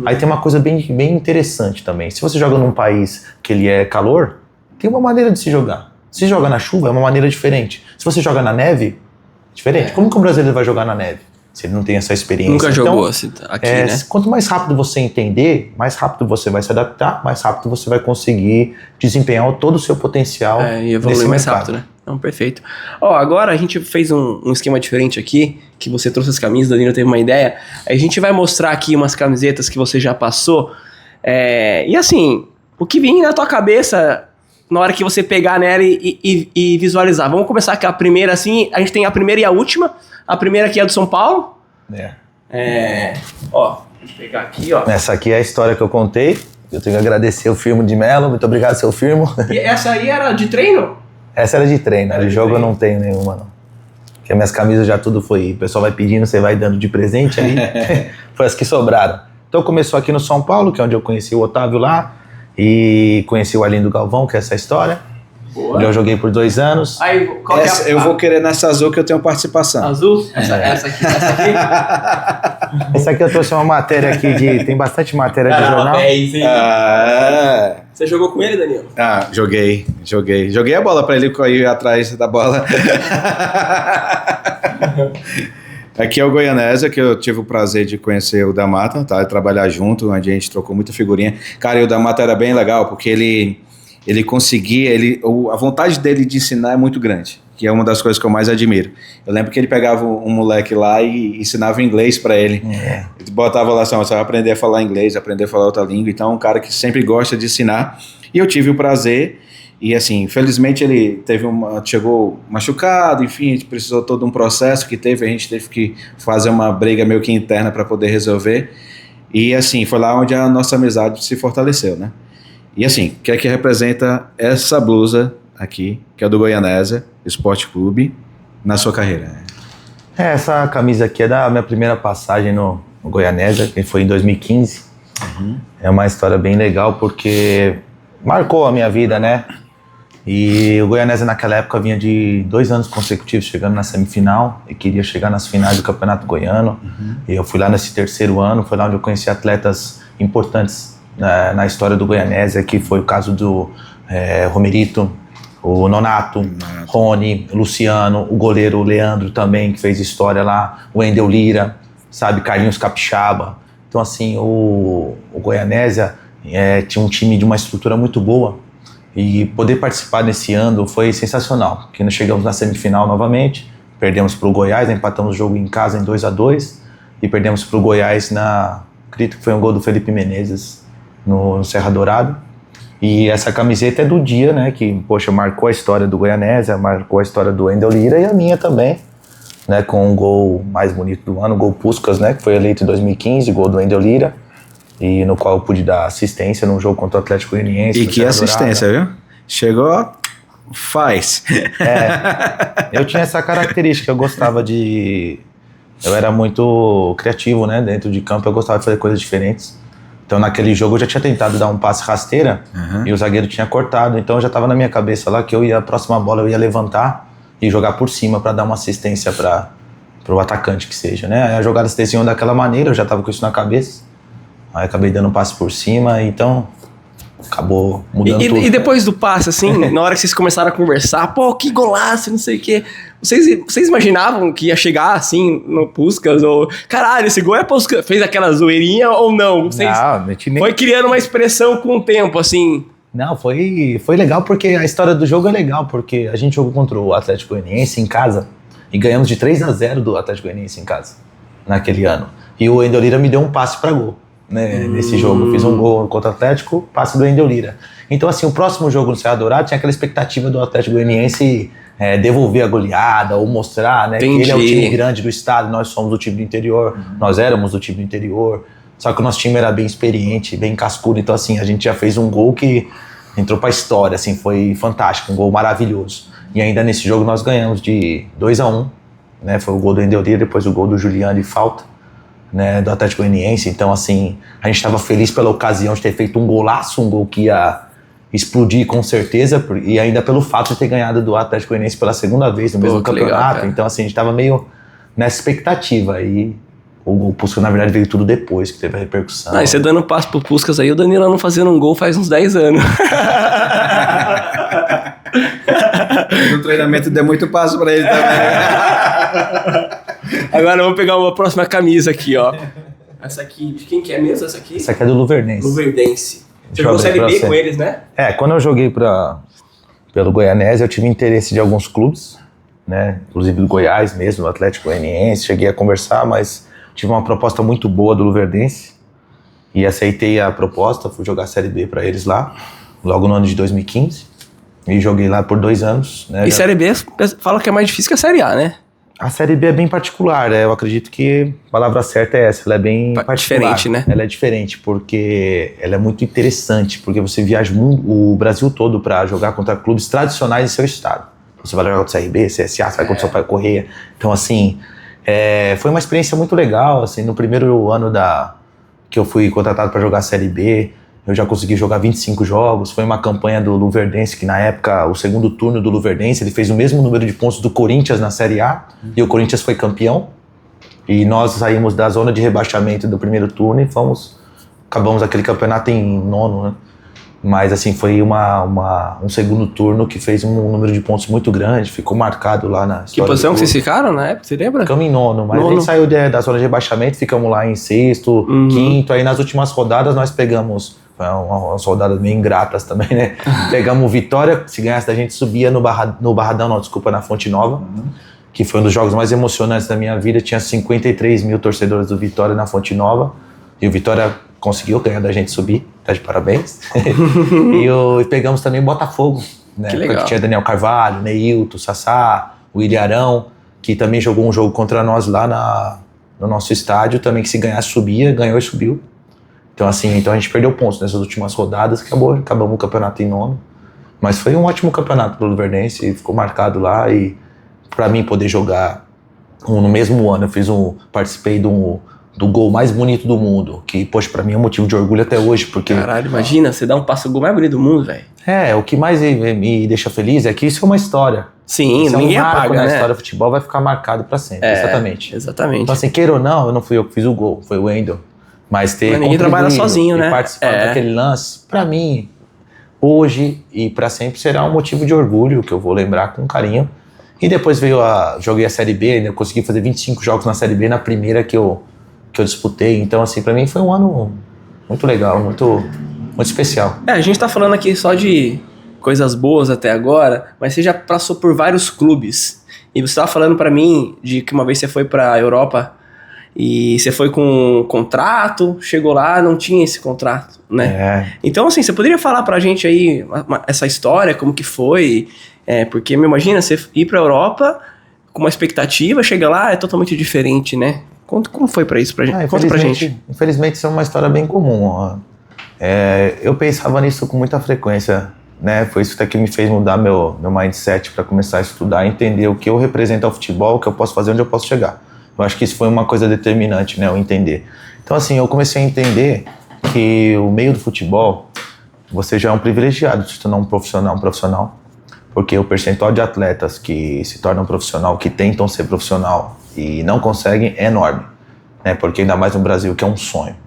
Aí tem uma coisa bem interessante também. Se você joga num país que ele é calor, tem uma maneira de se jogar. Se joga na chuva, é uma maneira diferente. Se você joga na neve, é diferente. Como que o brasileiro vai jogar na neve? Se ele não tem essa experiência. Nunca jogou assim, aqui, né? Quanto mais rápido você entender, mais rápido você vai se adaptar, mais rápido você vai conseguir desempenhar todo o seu potencial. E evoluir mais rápido, né? Não, perfeito. Agora a gente fez um esquema diferente aqui, que você trouxe as camisas, o Danilo teve uma ideia. A gente vai mostrar aqui umas camisetas que você já passou. E assim, o que vinha na tua cabeça na hora que você pegar nela e visualizar. Vamos começar com a primeira, assim. A gente tem a primeira e a última. A primeira aqui é do São Paulo. Ó, deixa eu pegar aqui, ó. Essa aqui é a história que eu contei. Eu tenho que agradecer o Firmo de Melo. Muito obrigado, seu Firmo. E essa aí era de treino? Essa era de treino. De jogo eu não tenho nenhuma, não. Porque minhas camisas já tudo foi... O pessoal vai pedindo, você vai dando de presente aí. Foi as que sobraram. Então começou aqui no São Paulo, que é onde eu conheci o Otávio lá. E conheci o Arlindo Galvão, que é essa história. Boa. Eu joguei por 2 anos. Aí, qual eu vou querer nessa azul que eu tenho participação. Azul? Essa aqui? Essa aqui eu trouxe uma matéria aqui tem bastante matéria de jornal. Você jogou com ele, Danilo? Joguei. Joguei a bola pra ele ir atrás da bola. Aqui é o Goianésia, que eu tive o prazer de conhecer o Damata, tá? Trabalhar junto, onde a gente trocou muita figurinha. Cara, e o Damata era bem legal, porque ele conseguia, a vontade dele de ensinar é muito grande, que é uma das coisas que eu mais admiro. Eu lembro que ele pegava um moleque lá e ensinava inglês pra ele. Ele botava lá, você vai aprender a falar inglês, aprender a falar outra língua. Então, é um cara que sempre gosta de ensinar. E eu tive o prazer. E assim, infelizmente ele chegou machucado, enfim, a gente precisou todo um processo que a gente teve que fazer uma briga meio que interna para poder resolver. E assim, foi lá onde a nossa amizade se fortaleceu, né? E assim, o que é que representa essa blusa aqui, que é do Goianésia Esporte Clube, na sua carreira? Essa camisa aqui é da minha primeira passagem no Goianésia, que foi em 2015. É uma história bem legal porque marcou a minha vida, né? E o Goianésia naquela época vinha de 2 anos consecutivos chegando na semifinal e queria chegar nas finais do Campeonato Goiano. E eu fui lá nesse 3º ano, foi lá onde eu conheci atletas importantes na história do Goianésia, que foi o caso do Romerito, o Nonato, Rony, Luciano, o goleiro Leandro também, que fez história lá, o Wendel Lira, sabe, Carlinhos Capixaba. Então assim, o Goianésia tinha um time de uma estrutura muito boa. E poder participar desse ano foi sensacional, porque nós chegamos na semifinal novamente, perdemos para o Goiás, empatamos o jogo em casa em 2-2 e perdemos para o Goiás acredito que foi um gol do Felipe Menezes no Serra Dourado. E essa camiseta é do dia, né, que, poxa, marcou a história do Goianésia, marcou a história do Wendel Lira e a minha também, né, com o gol mais bonito do ano, o gol Puskás, né, que foi eleito em 2015, gol do Wendel Lira. E no qual eu pude dar assistência num jogo contra o Atlético Goianiense. E que assistência, viu? Chegou, faz. Eu tinha essa característica, eu gostava eu era muito criativo, né? Dentro de campo eu gostava de fazer coisas diferentes. Então naquele jogo eu já tinha tentado dar um passe rasteira e o zagueiro tinha cortado. Então já estava na minha cabeça lá que a próxima bola eu ia levantar e jogar por cima para dar uma assistência para o atacante que seja, né? Aí a jogada se desenhou daquela maneira, eu já estava com isso na cabeça. Aí acabei dando um passe por cima, então acabou mudando tudo. E depois do passe, assim, na hora que vocês começaram a conversar, pô, que golaço, não sei o quê. Vocês imaginavam que ia chegar, assim, no Puskás? Ou, caralho, esse gol é Puskás. Fez aquela zoeirinha ou não? Foi criando uma expressão com o tempo, assim. Não, foi legal porque a história do jogo é legal, porque a gente jogou contra o Atlético Goianiense em casa e ganhamos de 3-0 do Atlético Goianiense em casa, naquele ano. E o Wendel Lira me deu um passe para gol. Né, nesse jogo, eu fiz um gol contra o Atlético, passe do Wendel Lira. Então assim, o próximo jogo no Serra Dourado tinha aquela expectativa do Atlético Goianiense devolver a goleada ou mostrar, né, que ele é o time grande do estado, nós somos o time do interior, nós éramos o time do interior, só que o nosso time era bem experiente, bem cascudo, então assim, a gente já fez um gol que entrou pra história, assim, foi fantástico, um gol maravilhoso. E ainda nesse jogo nós ganhamos de 2-1, né? Foi o gol do Endeldir, depois o gol do Juliano de falta, né? Do Atlético Goianiense. Então, assim, a gente estava feliz pela ocasião de ter feito um golaço, um gol que ia explodir com certeza, e ainda pelo fato de ter ganhado do Atlético Goianiense pela segunda vez no mesmo campeonato. Legal, então, assim, a gente estava meio nessa expectativa. E o Puskás, na verdade, veio tudo depois, que teve a repercussão. E você dando passo pro Puskás aí, o Danilo não fazendo um gol faz uns 10 anos. No treinamento deu muito passo pra ele também. Agora eu vou pegar uma próxima camisa aqui, ó. Essa aqui, de quem que é mesmo essa aqui? Essa aqui é do Luverdense. Luverdense. Você jogou Série B com eles, né? Quando eu joguei pelo Goianese, eu tive interesse de alguns clubes, né? Inclusive do Goiás mesmo, do Atlético Goianiense. Cheguei a conversar, mas tive uma proposta muito boa do Luverdense e aceitei a proposta, fui jogar Série B para eles lá, logo no ano de 2015, e joguei lá por 2 anos. Né? E Série B fala que é mais difícil que a Série A, né? A Série B é bem particular, eu acredito que a palavra certa é essa, ela é bem particular. Diferente, né? Ela é diferente, porque ela é muito interessante, porque você viaja o Brasil todo para jogar contra clubes tradicionais em seu estado. Você vai jogar contra o CRB, CSA, você vai contra o Sampaio Corrêa. Então, assim, foi uma experiência muito legal, assim, no primeiro ano que eu fui contratado para jogar a Série B, eu já consegui jogar 25 jogos, foi uma campanha do Luverdense, que na época, o segundo turno do Luverdense, ele fez o mesmo número de pontos do Corinthians na Série A, e o Corinthians foi campeão, e nós saímos da zona de rebaixamento do primeiro turno e acabamos aquele campeonato em 9º, né? Mas assim, foi um segundo turno que fez um número de pontos muito grande, ficou marcado lá na história. Que posição que vocês ficaram na época, você lembra? Ficamos em 9º, mas a gente saiu da zona de rebaixamento, ficamos lá em 6º, 5º, aí nas últimas rodadas nós pegamos, umas rodadas meio ingratas também, né? Pegamos o Vitória, se ganhasse da gente subia no Barradão, não, desculpa, na Fonte Nova, que foi um dos jogos mais emocionantes da minha vida, tinha 53 mil torcedores do Vitória na Fonte Nova, e o Vitória conseguiu ganhar da gente subir, tá de parabéns. E pegamos também o Botafogo, né? Que legal. Que tinha Daniel Carvalho, Neilton, Sassá, o Ilharão, que também jogou um jogo contra nós lá no nosso estádio, também que se ganhasse subia, ganhou e subiu. Então assim, a gente perdeu pontos nessas últimas rodadas, acabamos o campeonato em 9º. Mas foi um ótimo campeonato pro Luverdense, ficou marcado lá, e pra mim poder jogar no mesmo ano, participei do gol mais bonito do mundo, que, poxa, pra mim é um motivo de orgulho até hoje, porque... Caralho, imagina, você dá um passo gol mais bonito do mundo, velho. O que mais me deixa feliz é que isso é uma história. Sim, ninguém apaga, né? Na história do futebol vai ficar marcado pra sempre, exatamente. Exatamente. Então assim, queira ou não, não fui eu que fiz o gol, foi o Wendel. Mas ninguém trabalha sozinho, né? Participar daquele lance, pra mim, hoje e pra sempre, será um motivo de orgulho, que eu vou lembrar com carinho. E depois joguei a Série B, ainda consegui fazer 25 jogos na Série B, na primeira que eu disputei. Então, assim, pra mim foi um ano muito legal, muito especial. A gente tá falando aqui só de coisas boas até agora, mas você já passou por vários clubes. E você tava falando pra mim de que uma vez você foi pra Europa e você foi com um contrato, chegou lá, não tinha esse contrato, né? Então, assim, você poderia falar pra gente aí essa história, como que foi? Porque, me imagina, você ir pra Europa com uma expectativa, chega lá, é totalmente diferente, né? Como foi pra isso? Conta pra gente. Infelizmente, isso é uma história bem comum. Eu pensava nisso com muita frequência, né? Foi isso que me fez mudar meu mindset para começar a estudar, entender o que eu represento ao futebol, o que eu posso fazer, onde eu posso chegar. Eu acho que isso foi uma coisa determinante, né? Eu entender. Então, assim, eu comecei a entender que o meio do futebol, você já é um privilegiado de se tornar um profissional, porque o percentual de atletas que se tornam profissional, que tentam ser profissional e não conseguem, é enorme, né? Porque ainda mais no Brasil, que é um sonho.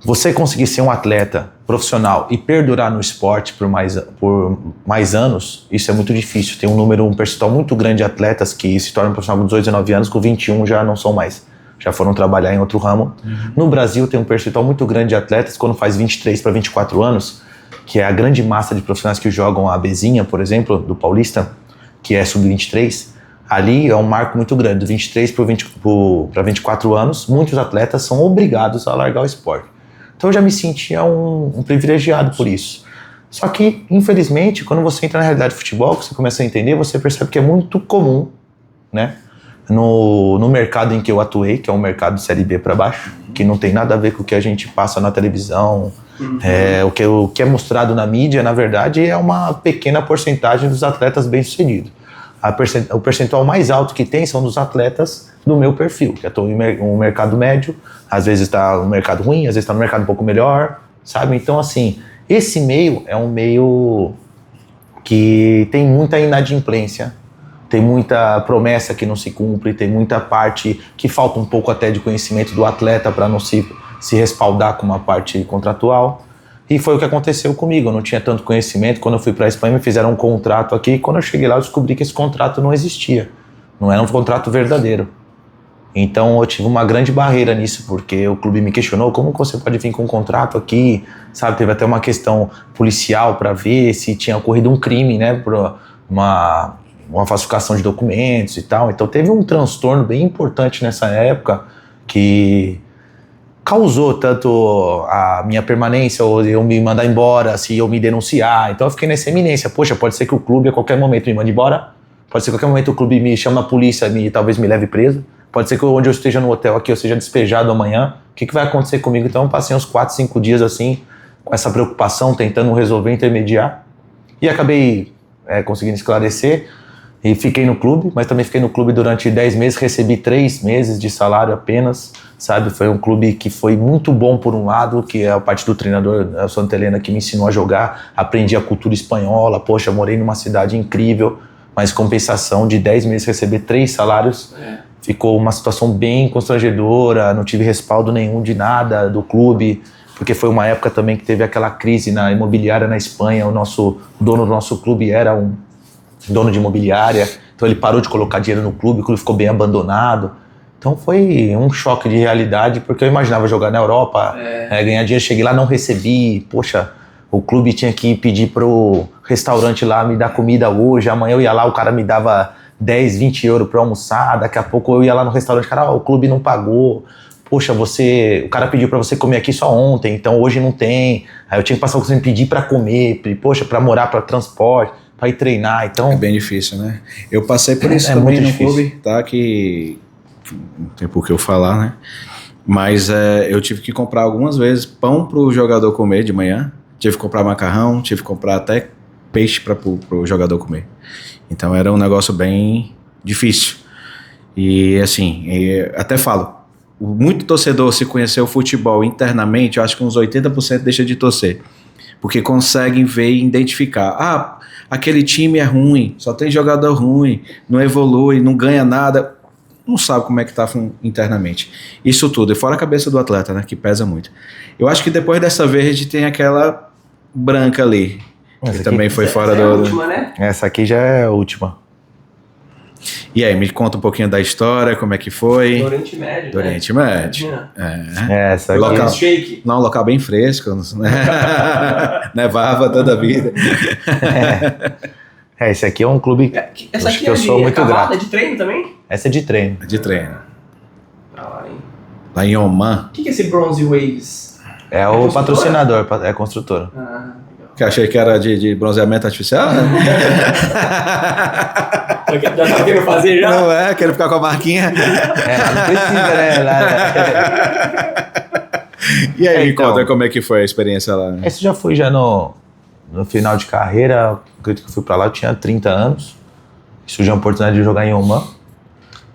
Você conseguir ser um atleta profissional e perdurar no esporte por mais anos, isso é muito difícil. Tem um percentual muito grande de atletas que se tornam profissional com 18, 19 anos, com 21 já não são mais. Já foram trabalhar em outro ramo. No Brasil tem um percentual muito grande de atletas, quando faz 23 para 24 anos, que é a grande massa de profissionais que jogam a Bezinha, por exemplo, do Paulista, que é sub-23, ali é um marco muito grande, do 23 para 24 anos, muitos atletas são obrigados a largar o esporte. Então eu já me sentia um privilegiado por isso. Só que, infelizmente, quando você entra na realidade do futebol, que você começa a entender, você percebe que é muito comum, né? No mercado em que eu atuei, que é um mercado de Série B para baixo, que não tem nada a ver com o que a gente passa na televisão, o que é mostrado na mídia, na verdade, é uma pequena porcentagem dos atletas bem-sucedidos. o percentual mais alto que tem são dos atletas do meu perfil, que estão no mercado médio, às vezes está no mercado ruim, às vezes está no mercado um pouco melhor, sabe? Então, assim, esse meio é um meio que tem muita inadimplência, tem muita promessa que não se cumpre, tem muita parte que falta um pouco até de conhecimento do atleta para não se respaldar com uma parte contratual. E foi o que aconteceu comigo, eu não tinha tanto conhecimento. Quando eu fui para a Espanha, me fizeram um contrato aqui, e quando eu cheguei lá, eu descobri que esse contrato não existia, não era um contrato verdadeiro. Então eu tive uma grande barreira nisso, porque o clube me questionou, como você pode vir com um contrato aqui, sabe? Teve até uma questão policial para ver se tinha ocorrido um crime, né, por uma falsificação de documentos e tal. Então teve um transtorno bem importante nessa época que causou tanto a minha permanência, ou eu me mandar embora, se eu me denunciar. Então eu fiquei nessa eminência. Poxa, pode ser que o clube a qualquer momento me mande embora, pode ser que a qualquer momento o clube me chame a polícia e talvez me leve preso, pode ser que onde eu esteja no hotel aqui eu seja despejado amanhã. O que vai acontecer comigo? Então eu passei uns 4, 5 dias assim, com essa preocupação, tentando resolver, intermediar, e acabei conseguindo esclarecer. E fiquei no clube, mas também fiquei no clube durante 10 meses, recebi 3 meses de salário apenas, sabe? Foi um clube que foi muito bom por um lado, que é a parte do treinador, a Santa Helena, que me ensinou a jogar, aprendi a cultura espanhola, poxa, morei numa cidade incrível, mas compensação de 10 meses receber 3 salários, ficou uma situação bem constrangedora, não tive respaldo nenhum de nada do clube, porque foi uma época também que teve aquela crise na imobiliária na Espanha, o dono do nosso clube era um dono de imobiliária, então ele parou de colocar dinheiro no clube, o clube ficou bem abandonado. Então foi um choque de realidade, porque eu imaginava jogar na Europa, ganhar dinheiro, cheguei lá, não recebi, poxa, o clube tinha que pedir pro restaurante lá me dar comida hoje, amanhã eu ia lá, o cara me dava 10, 20 euros para almoçar, daqui a pouco eu ia lá no restaurante, cara, o clube não pagou, poxa, o cara pediu para você comer aqui só ontem, então hoje não tem, aí eu tinha que passar o que você me pedir para comer, poxa, para morar, para transporte, para ir treinar, então... É bem difícil, né? Eu passei por isso também no difícil. Clube, tá? Que não tem por que eu falar, né? Mas eu tive que comprar algumas vezes pão pro jogador comer de manhã, tive que comprar macarrão, tive que comprar até peixe pro jogador comer. Então era um negócio bem difícil. E assim, até falo, muito torcedor, se conhecer o futebol internamente, eu acho que uns 80% deixa de torcer. Porque conseguem ver e identificar. Aquele time é ruim, só tem jogador ruim, não evolui, não ganha nada. Não sabe como é que tá internamente. Isso tudo, e fora a cabeça do atleta, né, que pesa muito. Eu acho que depois dessa verde tem aquela branca ali, que também foi fora do... É a última, né? Essa aqui já é a última. E aí, me conta um pouquinho da história, como é que foi? Do Oriente Médio, Do Oriente Médio. Essa aqui. Local, shake. não, um local bem fresco, né? Nevava toda a vida. Esse aqui é um clube Essa aqui que eu sou muito grato. É de treino também? Essa é de treino. De treino. Lá, hein? Lá em Oman. O que é esse Bronze Waves? É o patrocinador, é construtora. Legal. Que achei que era de bronzeamento artificial, né? Já tá querendo fazer já? Não quero ficar com a marquinha. Não precisa, né? E aí, me então, conta como é que foi a experiência lá. Esse já foi no final de carreira, acredito que eu fui pra lá, eu tinha 30 anos. Surgiu a oportunidade de jogar em Oman.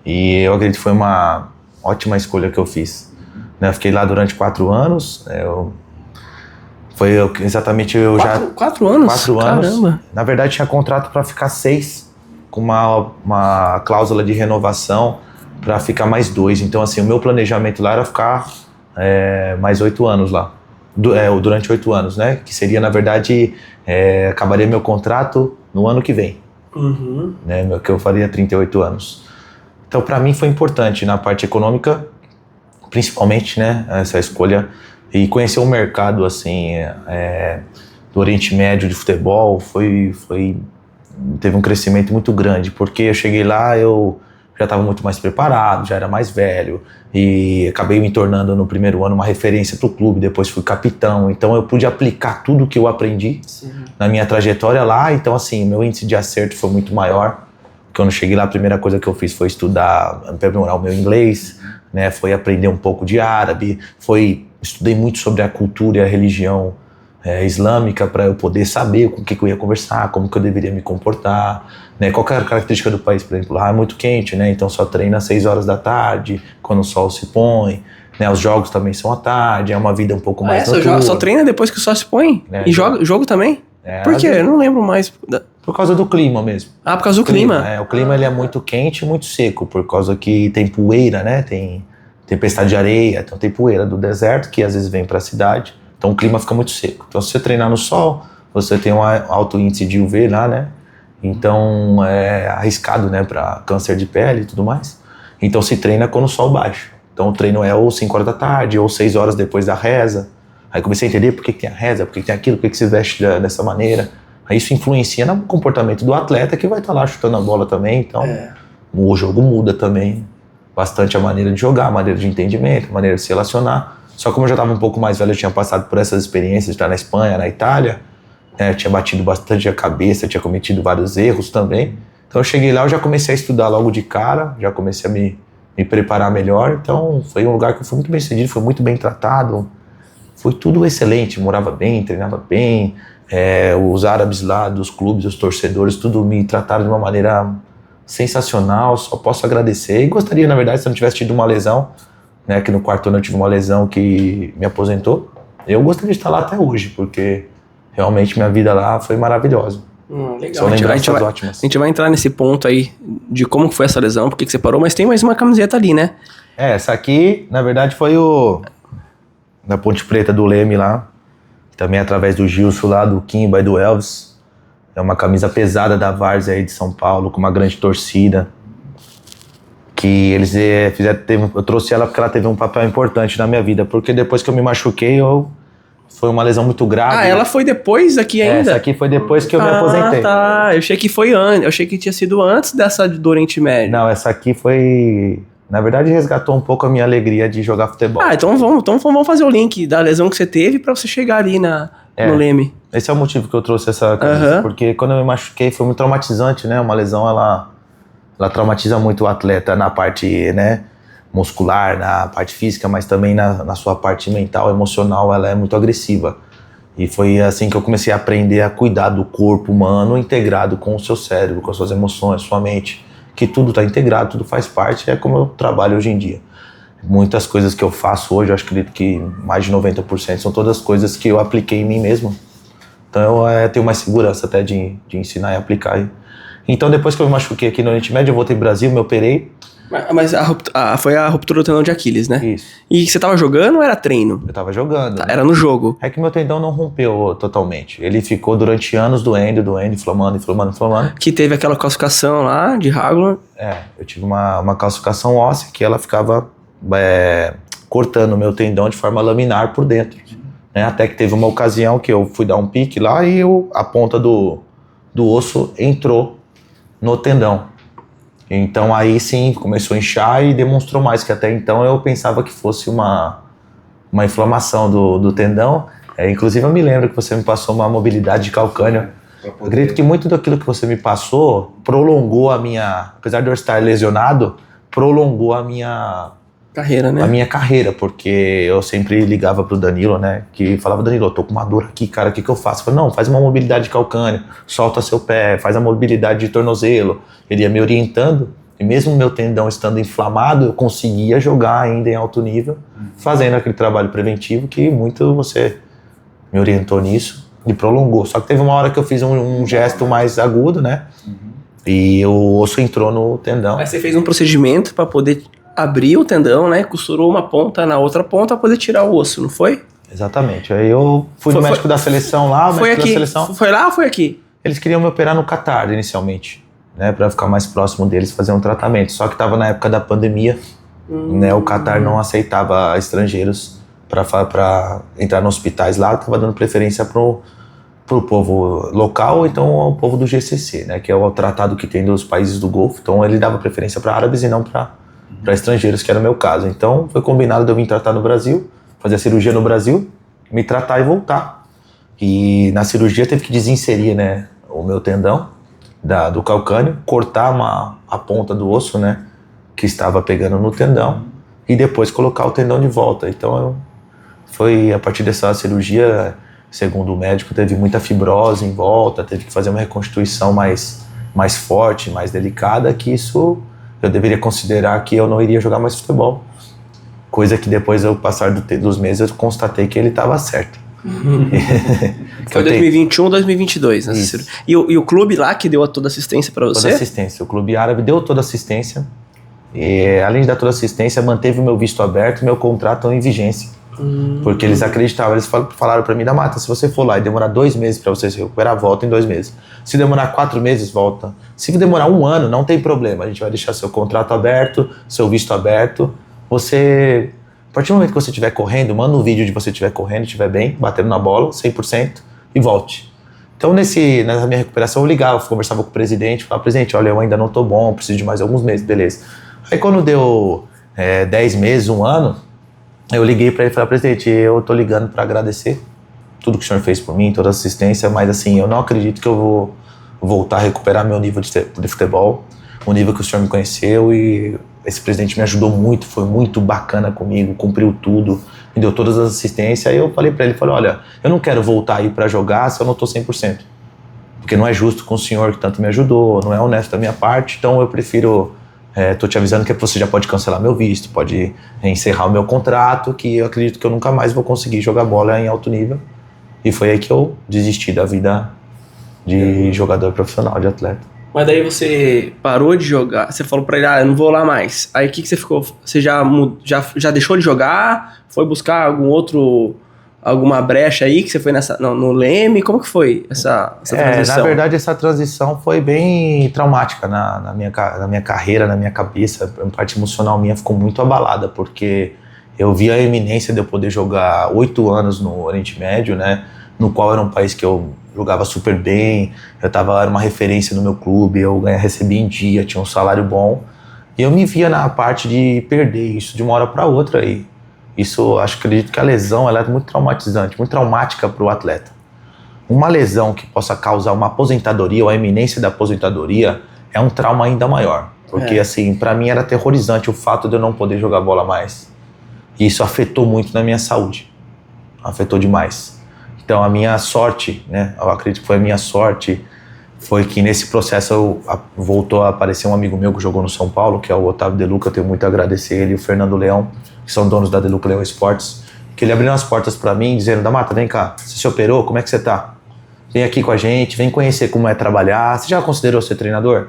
E eu acredito que foi uma ótima escolha que eu fiz. Eu fiquei lá durante 4 anos. Foi exatamente eu já... 4 anos? 4 anos. Caramba. Na verdade, tinha contrato para ficar 6, com uma cláusula de renovação para ficar mais 2. Então, assim, o meu planejamento lá era ficar mais 8 anos lá. Durante 8 anos, né? Que seria, na verdade, acabaria meu contrato no ano que vem. Uhum. Né? Que eu faria 38 anos. Então, para mim, foi importante na parte econômica, principalmente, né? Essa escolha. E conhecer o mercado, assim, do Oriente Médio de futebol teve um crescimento muito grande, porque eu cheguei lá, eu já estava muito mais preparado, já era mais velho, e acabei me tornando no primeiro ano uma referência para o clube, depois fui capitão, então eu pude aplicar tudo que eu aprendi na minha trajetória lá, então assim, meu índice de acerto foi muito maior. Quando eu cheguei lá, a primeira coisa que eu fiz foi estudar, aprimorar o meu inglês, né, foi aprender um pouco de árabe, estudei muito sobre a cultura e a religião islâmica para eu poder saber com o que eu ia conversar, como que eu deveria me comportar, né? Qual que é a característica do país, por exemplo? Lá é muito quente, né? Então só treina às 6 horas da tarde, quando o sol se põe, né? Os jogos também são à tarde, é uma vida um pouco mais noturna. Só treina depois que o sol se põe? E jogo também? Por quê? Vezes, eu não lembro mais. Por causa do clima mesmo. Ah, por causa do clima. O clima ele é muito quente e muito seco, por causa que tem poeira, né? Tem tempestade de areia, então tem poeira do deserto que às vezes vem para a cidade, então o clima fica muito seco. Então se você treinar no sol, você tem um alto índice de UV lá, né? Então é arriscado, né, para câncer de pele e tudo mais. Então se treina quando o sol baixa. Então o treino é ou 5 horas da tarde ou 6 horas depois da reza. Aí comecei a entender por que tem a reza, por que tem aquilo, por que se veste dessa maneira. Aí isso influencia no comportamento do atleta que vai estar lá chutando a bola também. Então o jogo muda também bastante a maneira de jogar, a maneira de entendimento, a maneira de se relacionar. Só como eu já estava um pouco mais velho, eu tinha passado por essas experiências de estar na Espanha, na Itália, né, eu tinha batido bastante a cabeça, tinha cometido vários erros também. Então eu cheguei lá, eu já comecei a estudar logo de cara, já comecei a me preparar melhor. Então foi um lugar que eu fui muito bem sucedido, fui muito bem tratado, foi tudo excelente, morava bem, treinava bem. Os árabes lá, dos clubes, os torcedores, tudo me trataram de uma maneira sensacional, só posso agradecer. E gostaria, na verdade, se eu não tivesse tido uma lesão, né, que no quarto ano eu tive uma lesão que me aposentou, eu gostaria de estar lá até hoje, porque realmente minha vida lá foi maravilhosa. Legal. São lembranças ótimas. A gente vai entrar nesse ponto aí de como foi essa lesão, por que você parou, mas tem mais uma camiseta ali, né? Essa aqui, na verdade, foi da Ponte Preta do Leme lá, também através do Gilson lá, do Kimba e do Elvis. É uma camisa pesada da Várzea aí de São Paulo, com uma grande torcida. Que eles fizeram, eu trouxe ela porque ela teve um papel importante na minha vida. Porque depois que eu me machuquei, foi uma lesão muito grave. Ah, ela foi depois aqui ainda? Essa aqui foi depois que eu me aposentei. Ah, tá. Eu achei que foi antes. Eu achei que tinha sido antes dessa do Oriente Médio. Não, essa aqui foi... Na verdade, resgatou um pouco a minha alegria de jogar futebol. Ah, então vamos fazer o link da lesão que você teve pra você chegar ali no Leme. Esse é o motivo que eu trouxe essa camisa, porque quando eu me machuquei foi muito traumatizante, né? Uma lesão, ela traumatiza muito o atleta na parte, né, muscular, na parte física, mas também na sua parte mental, emocional, ela é muito agressiva. E foi assim que eu comecei a aprender a cuidar do corpo humano integrado com o seu cérebro, com as suas emoções, sua mente, que tudo está integrado, tudo faz parte, é como eu trabalho hoje em dia. Muitas coisas que eu faço hoje, eu acredito que mais de 90% são todas coisas que eu apliquei em mim mesmo. Então eu tenho mais segurança até de ensinar e aplicar. Então depois que eu me machuquei aqui no Oriente Médio, eu voltei pro Brasil, me operei. Mas foi a ruptura do tendão de Aquiles, né? Isso. E você tava jogando ou era treino? Eu tava jogando. Era no jogo. É que meu tendão não rompeu totalmente. Ele ficou durante anos doendo, inflamando. Que teve aquela calcificação lá de Hagler. Eu tive uma calcificação óssea que ela ficava cortando o meu tendão de forma laminar por dentro. Né? Até que teve uma ocasião que eu fui dar um pique lá e a ponta do osso entrou no tendão. Então aí sim, começou a inchar e demonstrou mais, que até então eu pensava que fosse uma inflamação do tendão. Inclusive eu me lembro que você me passou uma mobilidade de calcânio. Eu acredito que muito daquilo que você me passou prolongou a minha, apesar de eu estar lesionado, prolongou a minha carreira, né? A minha carreira, porque eu sempre ligava pro Danilo, né? Que falava, Danilo, eu tô com uma dor aqui, cara, o que eu faço? Eu falei, não, faz uma mobilidade de calcâneo, solta seu pé, faz a mobilidade de tornozelo. Ele ia me orientando, e mesmo meu tendão estando inflamado, eu conseguia jogar ainda em alto nível, fazendo aquele trabalho preventivo que muito você me orientou nisso e prolongou. Só que teve uma hora que eu fiz um gesto mais agudo, né? E o osso entrou no tendão. Aí você fez um procedimento para poder abrir o tendão, né? Costurou uma ponta na outra ponta para poder tirar o osso, não foi? Exatamente. Aí eu fui no médico da seleção lá, o médico da seleção... Foi lá ou foi aqui? Eles queriam me operar no Catar inicialmente, né? Para ficar mais próximo deles, fazer um tratamento. Só que estava na época da pandemia, né? O Catar não aceitava estrangeiros para entrar nos hospitais lá, estava dando preferência pro povo local, então o povo do GCC, né? Que é o tratado que tem dos países do Golfo. Então ele dava preferência para árabes e não para estrangeiros, que era o meu caso. Então foi combinado de eu vir tratar no Brasil, fazer a cirurgia no Brasil, me tratar e voltar. E na cirurgia teve que desinserir, né, o meu tendão do calcâneo, cortar a ponta do osso, né, que estava pegando no tendão, e depois colocar o tendão de volta. Então foi a partir dessa cirurgia, segundo o médico, teve muita fibrose em volta, teve que fazer uma reconstituição mais mais forte, mais delicada, que isso eu deveria considerar que eu não iria jogar mais futebol. Coisa que depois, ao passar dos meses, eu constatei que ele estava certo. Foi 2021, 2022, né? E o clube lá que deu toda assistência para você? Toda assistência. O clube árabe deu toda assistência. E, além de dar toda assistência, manteve o meu visto aberto e meu contrato em vigência. Porque eles acreditavam, eles falaram para mim, da Mata, se você for lá e demorar 2 meses para você se recuperar, volta em 2 meses. Se demorar 4 meses, volta. Se demorar 1 ano, não tem problema. A gente vai deixar seu contrato aberto, seu visto aberto. Você, a partir do momento que você estiver correndo, manda um vídeo de você estiver correndo, estiver bem, batendo na bola, 100%, e volte. Então, nessa minha recuperação, eu ligava, conversava com o presidente, falava, presidente, olha, eu ainda não tô bom, preciso de mais alguns meses, beleza. Aí, quando deu 10 meses, 1 ano, eu liguei para ele e falei, presidente, eu tô ligando para agradecer tudo que o senhor fez por mim, toda a assistência, mas assim, eu não acredito que eu vou voltar a recuperar meu nível de futebol, o nível que o senhor me conheceu, e esse presidente me ajudou muito, foi muito bacana comigo, cumpriu tudo, me deu todas as assistências. Aí eu falei para ele, olha, eu não quero voltar aí para jogar se eu não tô 100%, porque não é justo com o senhor que tanto me ajudou, não é honesto da minha parte, então eu prefiro... tô te avisando que você já pode cancelar meu visto, pode encerrar o meu contrato, que eu acredito que eu nunca mais vou conseguir jogar bola em alto nível. E foi aí que eu desisti da vida de jogador profissional, de atleta. Mas daí você parou de jogar, você falou pra ele, eu não vou lá mais. Aí o que você ficou? Você já deixou de jogar? Foi buscar alguma brecha aí que você foi no Leme? Como que foi essa transição? Na verdade, essa transição foi bem traumática na minha carreira, na minha cabeça. A parte emocional minha ficou muito abalada, porque eu vi a eminência de eu poder jogar 8 anos no Oriente Médio, né? No qual era um país que eu jogava super bem, era uma referência no meu clube, eu recebia em dia, tinha um salário bom. E eu me via na parte de perder isso de uma hora para outra aí. Isso, acredito que a lesão ela é muito traumatizante, muito traumática para o atleta. Uma lesão que possa causar uma aposentadoria ou a iminência da aposentadoria é um trauma ainda maior. Porque, assim, para mim era aterrorizante o fato de eu não poder jogar bola mais. E isso afetou muito na minha saúde. Afetou demais. Então, a minha sorte, né? Eu acredito que foi a minha sorte, foi que nesse processo voltou a aparecer um amigo meu que jogou no São Paulo, que é o Otávio De Luca, eu tenho muito a agradecer ele, e o Fernando Leão, que são donos da De Luca Leão Esportes, que ele abriu as portas para mim, dizendo, da Mata, vem cá, você se operou, como é que você tá? Vem aqui com a gente, vem conhecer como é trabalhar, você já considerou ser treinador?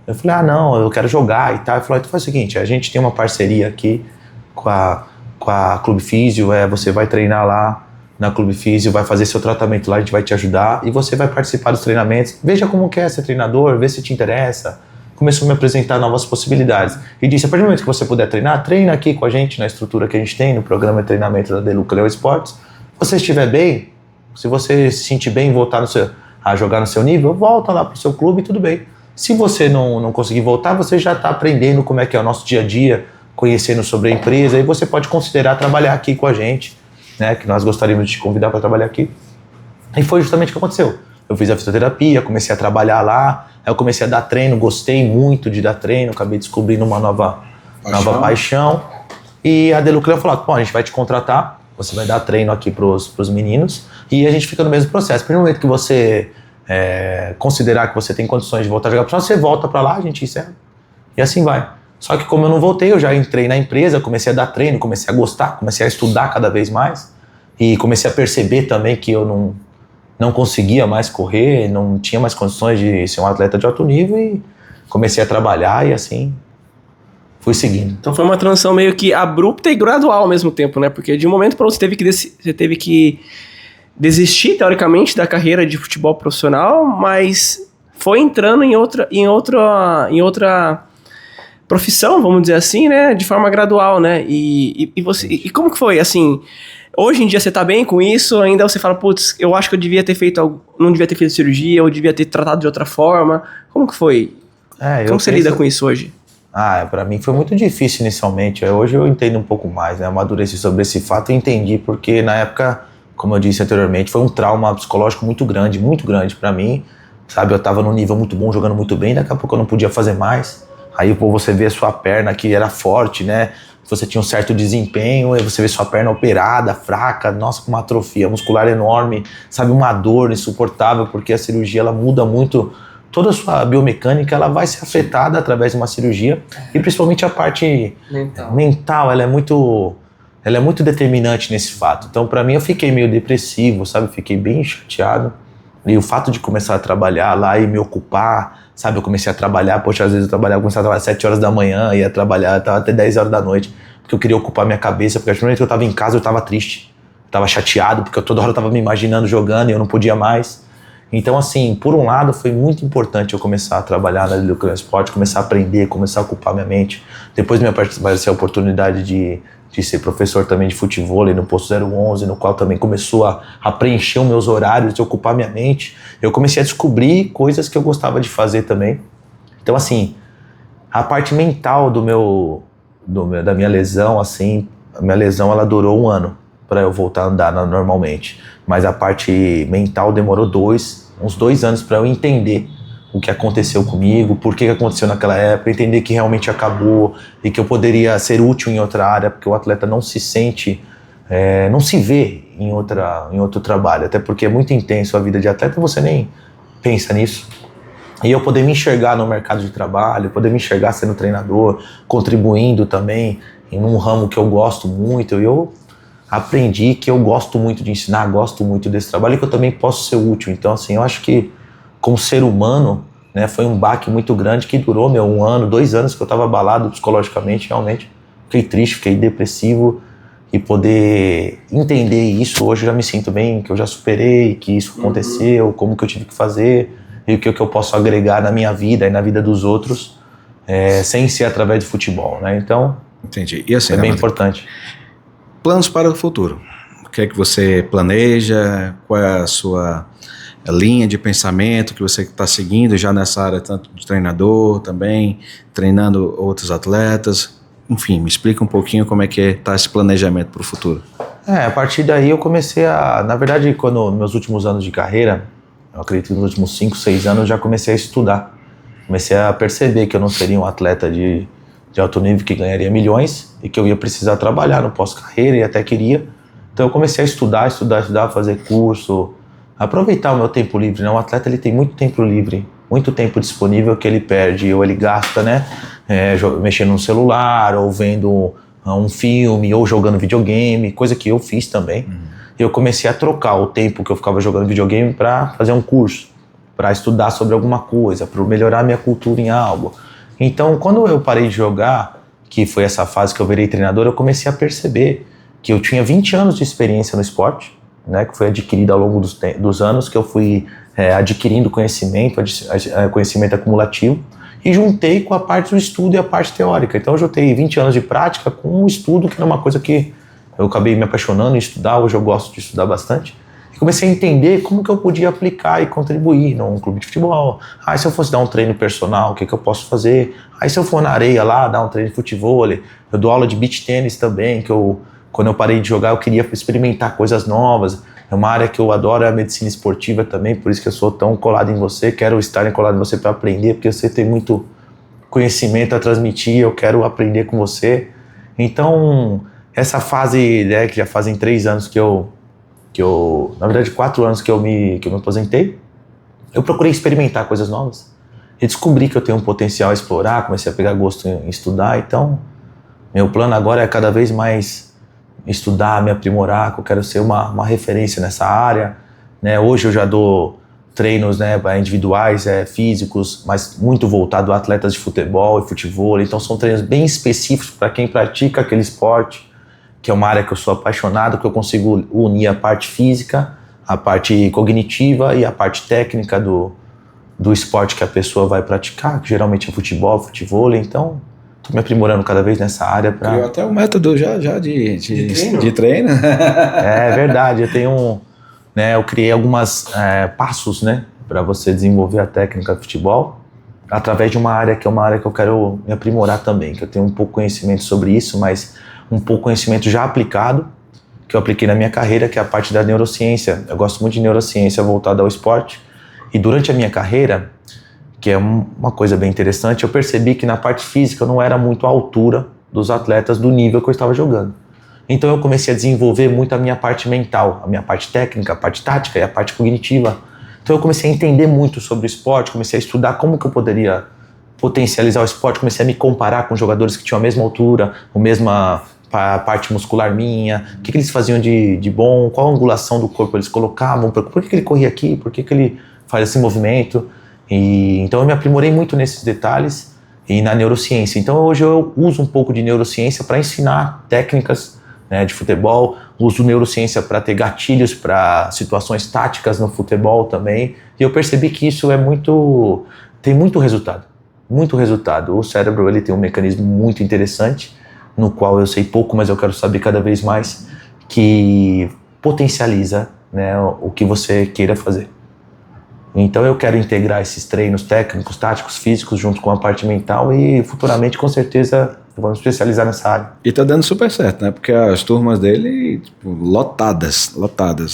Eu falei, não, eu quero jogar e tal. Ele falou, então faz o seguinte, a gente tem uma parceria aqui com a Clube Físio, você vai treinar lá na Clube Físio, vai fazer seu tratamento lá, a gente vai te ajudar e você vai participar dos treinamentos, veja como que é ser treinador, vê se te interessa. Começou a me apresentar novas possibilidades e disse, a partir do momento que você puder treinar, treina aqui com a gente na estrutura que a gente tem, no programa de treinamento da De Luca Leão Esportes. Se você estiver bem, se você se sentir bem e voltar a jogar no seu nível, volta lá pro seu clube e tudo bem. Se você não conseguir voltar, você já está aprendendo como é que é o nosso dia a dia, conhecendo sobre a empresa, e você pode considerar trabalhar aqui com a gente, né, que nós gostaríamos de te convidar para trabalhar aqui. E foi justamente o que aconteceu. Eu fiz a fisioterapia, comecei a trabalhar lá, aí eu comecei a dar treino, gostei muito de dar treino, acabei descobrindo uma nova paixão. E a De Luca falou, a gente vai te contratar, você vai dar treino aqui pros meninos, e a gente fica no mesmo processo. No momento que você considerar que você tem condições de voltar a jogar profissional, você volta para lá, a gente encerra. E assim vai. Só que como eu não voltei, eu já entrei na empresa, comecei a dar treino, comecei a gostar, comecei a estudar cada vez mais e comecei a perceber também que eu não conseguia mais correr, não tinha mais condições de ser um atleta de alto nível e comecei a trabalhar e assim fui seguindo. Então foi uma transição meio que abrupta e gradual ao mesmo tempo, né? Porque de um momento para outro você teve que desistir, teoricamente, da carreira de futebol profissional, mas foi entrando em outra profissão, vamos dizer assim, né, de forma gradual, né, e como que foi, assim, hoje em dia você tá bem com isso, ainda você fala, putz, eu acho que eu não devia ter feito cirurgia, eu devia ter tratado de outra forma, como que foi? Como você lida com isso hoje? Pra mim foi muito difícil inicialmente, hoje eu entendo um pouco mais, né, amadureci sobre esse fato e entendi, porque na época, como eu disse anteriormente, foi um trauma psicológico muito grande pra mim, sabe, eu tava num nível muito bom, jogando muito bem, daqui a pouco eu não podia fazer mais. Aí você vê a sua perna que era forte, né? Você tinha um certo desempenho, aí você vê sua perna operada, fraca, nossa, com uma atrofia muscular enorme, sabe? Uma dor insuportável, porque a cirurgia ela muda muito toda a sua biomecânica ela vai ser afetada através de uma cirurgia, e principalmente a parte mental ela é muito determinante nesse fato. Então, para mim, eu fiquei meio depressivo, sabe? Fiquei bem chateado. E o fato de começar a trabalhar lá e me ocupar, sabe? Eu comecei a trabalhar, poxa, às vezes eu começava a trabalhar às 7 horas da manhã, ia trabalhar até 10 horas da noite, porque eu queria ocupar minha cabeça, porque a primeira vez que eu tava em casa eu tava triste, eu tava chateado, porque toda hora eu tava me imaginando jogando e eu não podia mais. Então, assim, por um lado, foi muito importante eu começar a trabalhar na Educação Esporte, começar a aprender, começar a ocupar minha mente. Depois me apareceu a oportunidade de ser professor também de futebol no Posto 011, no qual também começou a preencher os meus horários, de ocupar minha mente. Eu comecei a descobrir coisas que eu gostava de fazer também. Então, assim, a parte mental da minha lesão, assim, a minha lesão ela durou 1 ano para eu voltar a andar normalmente. Mas a parte mental demorou uns 2 anos para eu entender o que aconteceu comigo, por que aconteceu naquela época, entender que realmente acabou e que eu poderia ser útil em outra área, porque o atleta não se sente, não se vê em outro trabalho, até porque é muito intenso a vida de atleta, você nem pensa nisso. E eu poder me enxergar no mercado de trabalho, poder me enxergar sendo treinador, contribuindo também em um ramo que eu gosto muito, eu aprendi que eu gosto muito de ensinar, gosto muito desse trabalho e que eu também posso ser útil. Então, assim, eu acho que como ser humano, né, foi um baque muito grande que durou 1 ano, 2 anos que eu estava abalado psicologicamente, realmente. Fiquei triste, fiquei depressivo, e poder entender isso, hoje eu já me sinto bem, que eu já superei, que isso aconteceu, como que eu tive que fazer, e o que eu posso agregar na minha vida e na vida dos outros, sem ser através do futebol, né? Então, entendi. E assim, é bem importante. Planos para o futuro. O que é que você planeja? Qual é a sua linha de pensamento que você está seguindo já nessa área, tanto de treinador também, treinando outros atletas? Enfim, me explica um pouquinho como é que está esse planejamento para o futuro. A partir daí eu comecei na verdade, nos meus últimos anos de carreira, eu acredito que nos últimos 5, 6 anos eu já comecei a estudar. Comecei a perceber que eu não seria um atleta de alto nível que ganharia milhões e que eu ia precisar trabalhar no pós-carreira, e até queria. Então eu comecei a estudar, fazer curso, aproveitar o meu tempo livre, né? O atleta ele tem muito tempo livre, muito tempo disponível que ele perde, ou ele gasta, né? Mexendo no celular, ou vendo um filme, ou jogando videogame, coisa que eu fiz também. Eu comecei a trocar o tempo que eu ficava jogando videogame para fazer um curso, para estudar sobre alguma coisa, para melhorar minha cultura em algo. Então, quando eu parei de jogar, que foi essa fase que eu virei treinador, eu comecei a perceber que eu tinha 20 anos de experiência no esporte, né, que foi adquirida ao longo dos anos, que eu fui adquirindo conhecimento acumulativo, e juntei com a parte do estudo e a parte teórica. Então eu juntei 20 anos de prática com o estudo, que era uma coisa que eu acabei me apaixonando em estudar, hoje eu gosto de estudar bastante, e comecei a entender como que eu podia aplicar e contribuir num clube de futebol. Se eu fosse dar um treino personal, o que eu posso fazer? Se eu for na areia lá, dar um treino de futebol, eu dou aula de beach tênis também, quando eu parei de jogar, eu queria experimentar coisas novas. É uma área que eu adoro, é a medicina esportiva também, por isso que eu sou tão colado em você, quero estar colado em você para aprender, porque você tem muito conhecimento a transmitir, eu quero aprender com você. Então, essa fase, né, que já fazem 3 anos na verdade 4 anos que eu me aposentei, eu procurei experimentar coisas novas. E descobri que eu tenho um potencial a explorar, comecei a pegar gosto em estudar, então meu plano agora é cada vez mais estudar, me aprimorar, que eu quero ser uma referência nessa área, né? Hoje eu já dou treinos, né, individuais, físicos, mas muito voltado a atletas de futebol e futevôlei, então são treinos bem específicos para quem pratica aquele esporte, que é uma área que eu sou apaixonado, que eu consigo unir a parte física, a parte cognitiva e a parte técnica do esporte que a pessoa vai praticar, que geralmente é futebol, futevôlei, então estou me aprimorando cada vez nessa área. Criou até um método já de treino. É verdade, eu criei alguns passos, né, para você desenvolver a técnica de futebol através de uma área que eu quero me aprimorar também, que eu tenho um pouco conhecimento sobre isso, mas um pouco conhecimento já aplicado, que eu apliquei na minha carreira, que é a parte da neurociência. Eu gosto muito de neurociência voltada ao esporte, e durante a minha carreira, que é uma coisa bem interessante, eu percebi que na parte física eu não era muito à altura dos atletas do nível que eu estava jogando. Então eu comecei a desenvolver muito a minha parte mental, a minha parte técnica, a parte tática e a parte cognitiva. Então eu comecei a entender muito sobre o esporte, comecei a estudar como que eu poderia potencializar o esporte, comecei a me comparar com jogadores que tinham a mesma altura, a mesma parte muscular minha, o que eles faziam de bom, qual a angulação do corpo eles colocavam, por que ele corria aqui, por que ele faz esse movimento. E então eu me aprimorei muito nesses detalhes e na neurociência. Então hoje eu uso um pouco de neurociência para ensinar técnicas, né, de futebol, uso neurociência para ter gatilhos para situações táticas no futebol também, e eu percebi que isso tem muito resultado, muito resultado. O cérebro ele tem um mecanismo muito interessante, no qual eu sei pouco, mas eu quero saber cada vez mais, que potencializa, né, o que você queira fazer. Então eu quero integrar esses treinos técnicos, táticos, físicos, junto com a parte mental, e futuramente, com certeza, vamos especializar nessa área. E tá dando super certo, né? Porque as turmas dele, tipo, lotadas,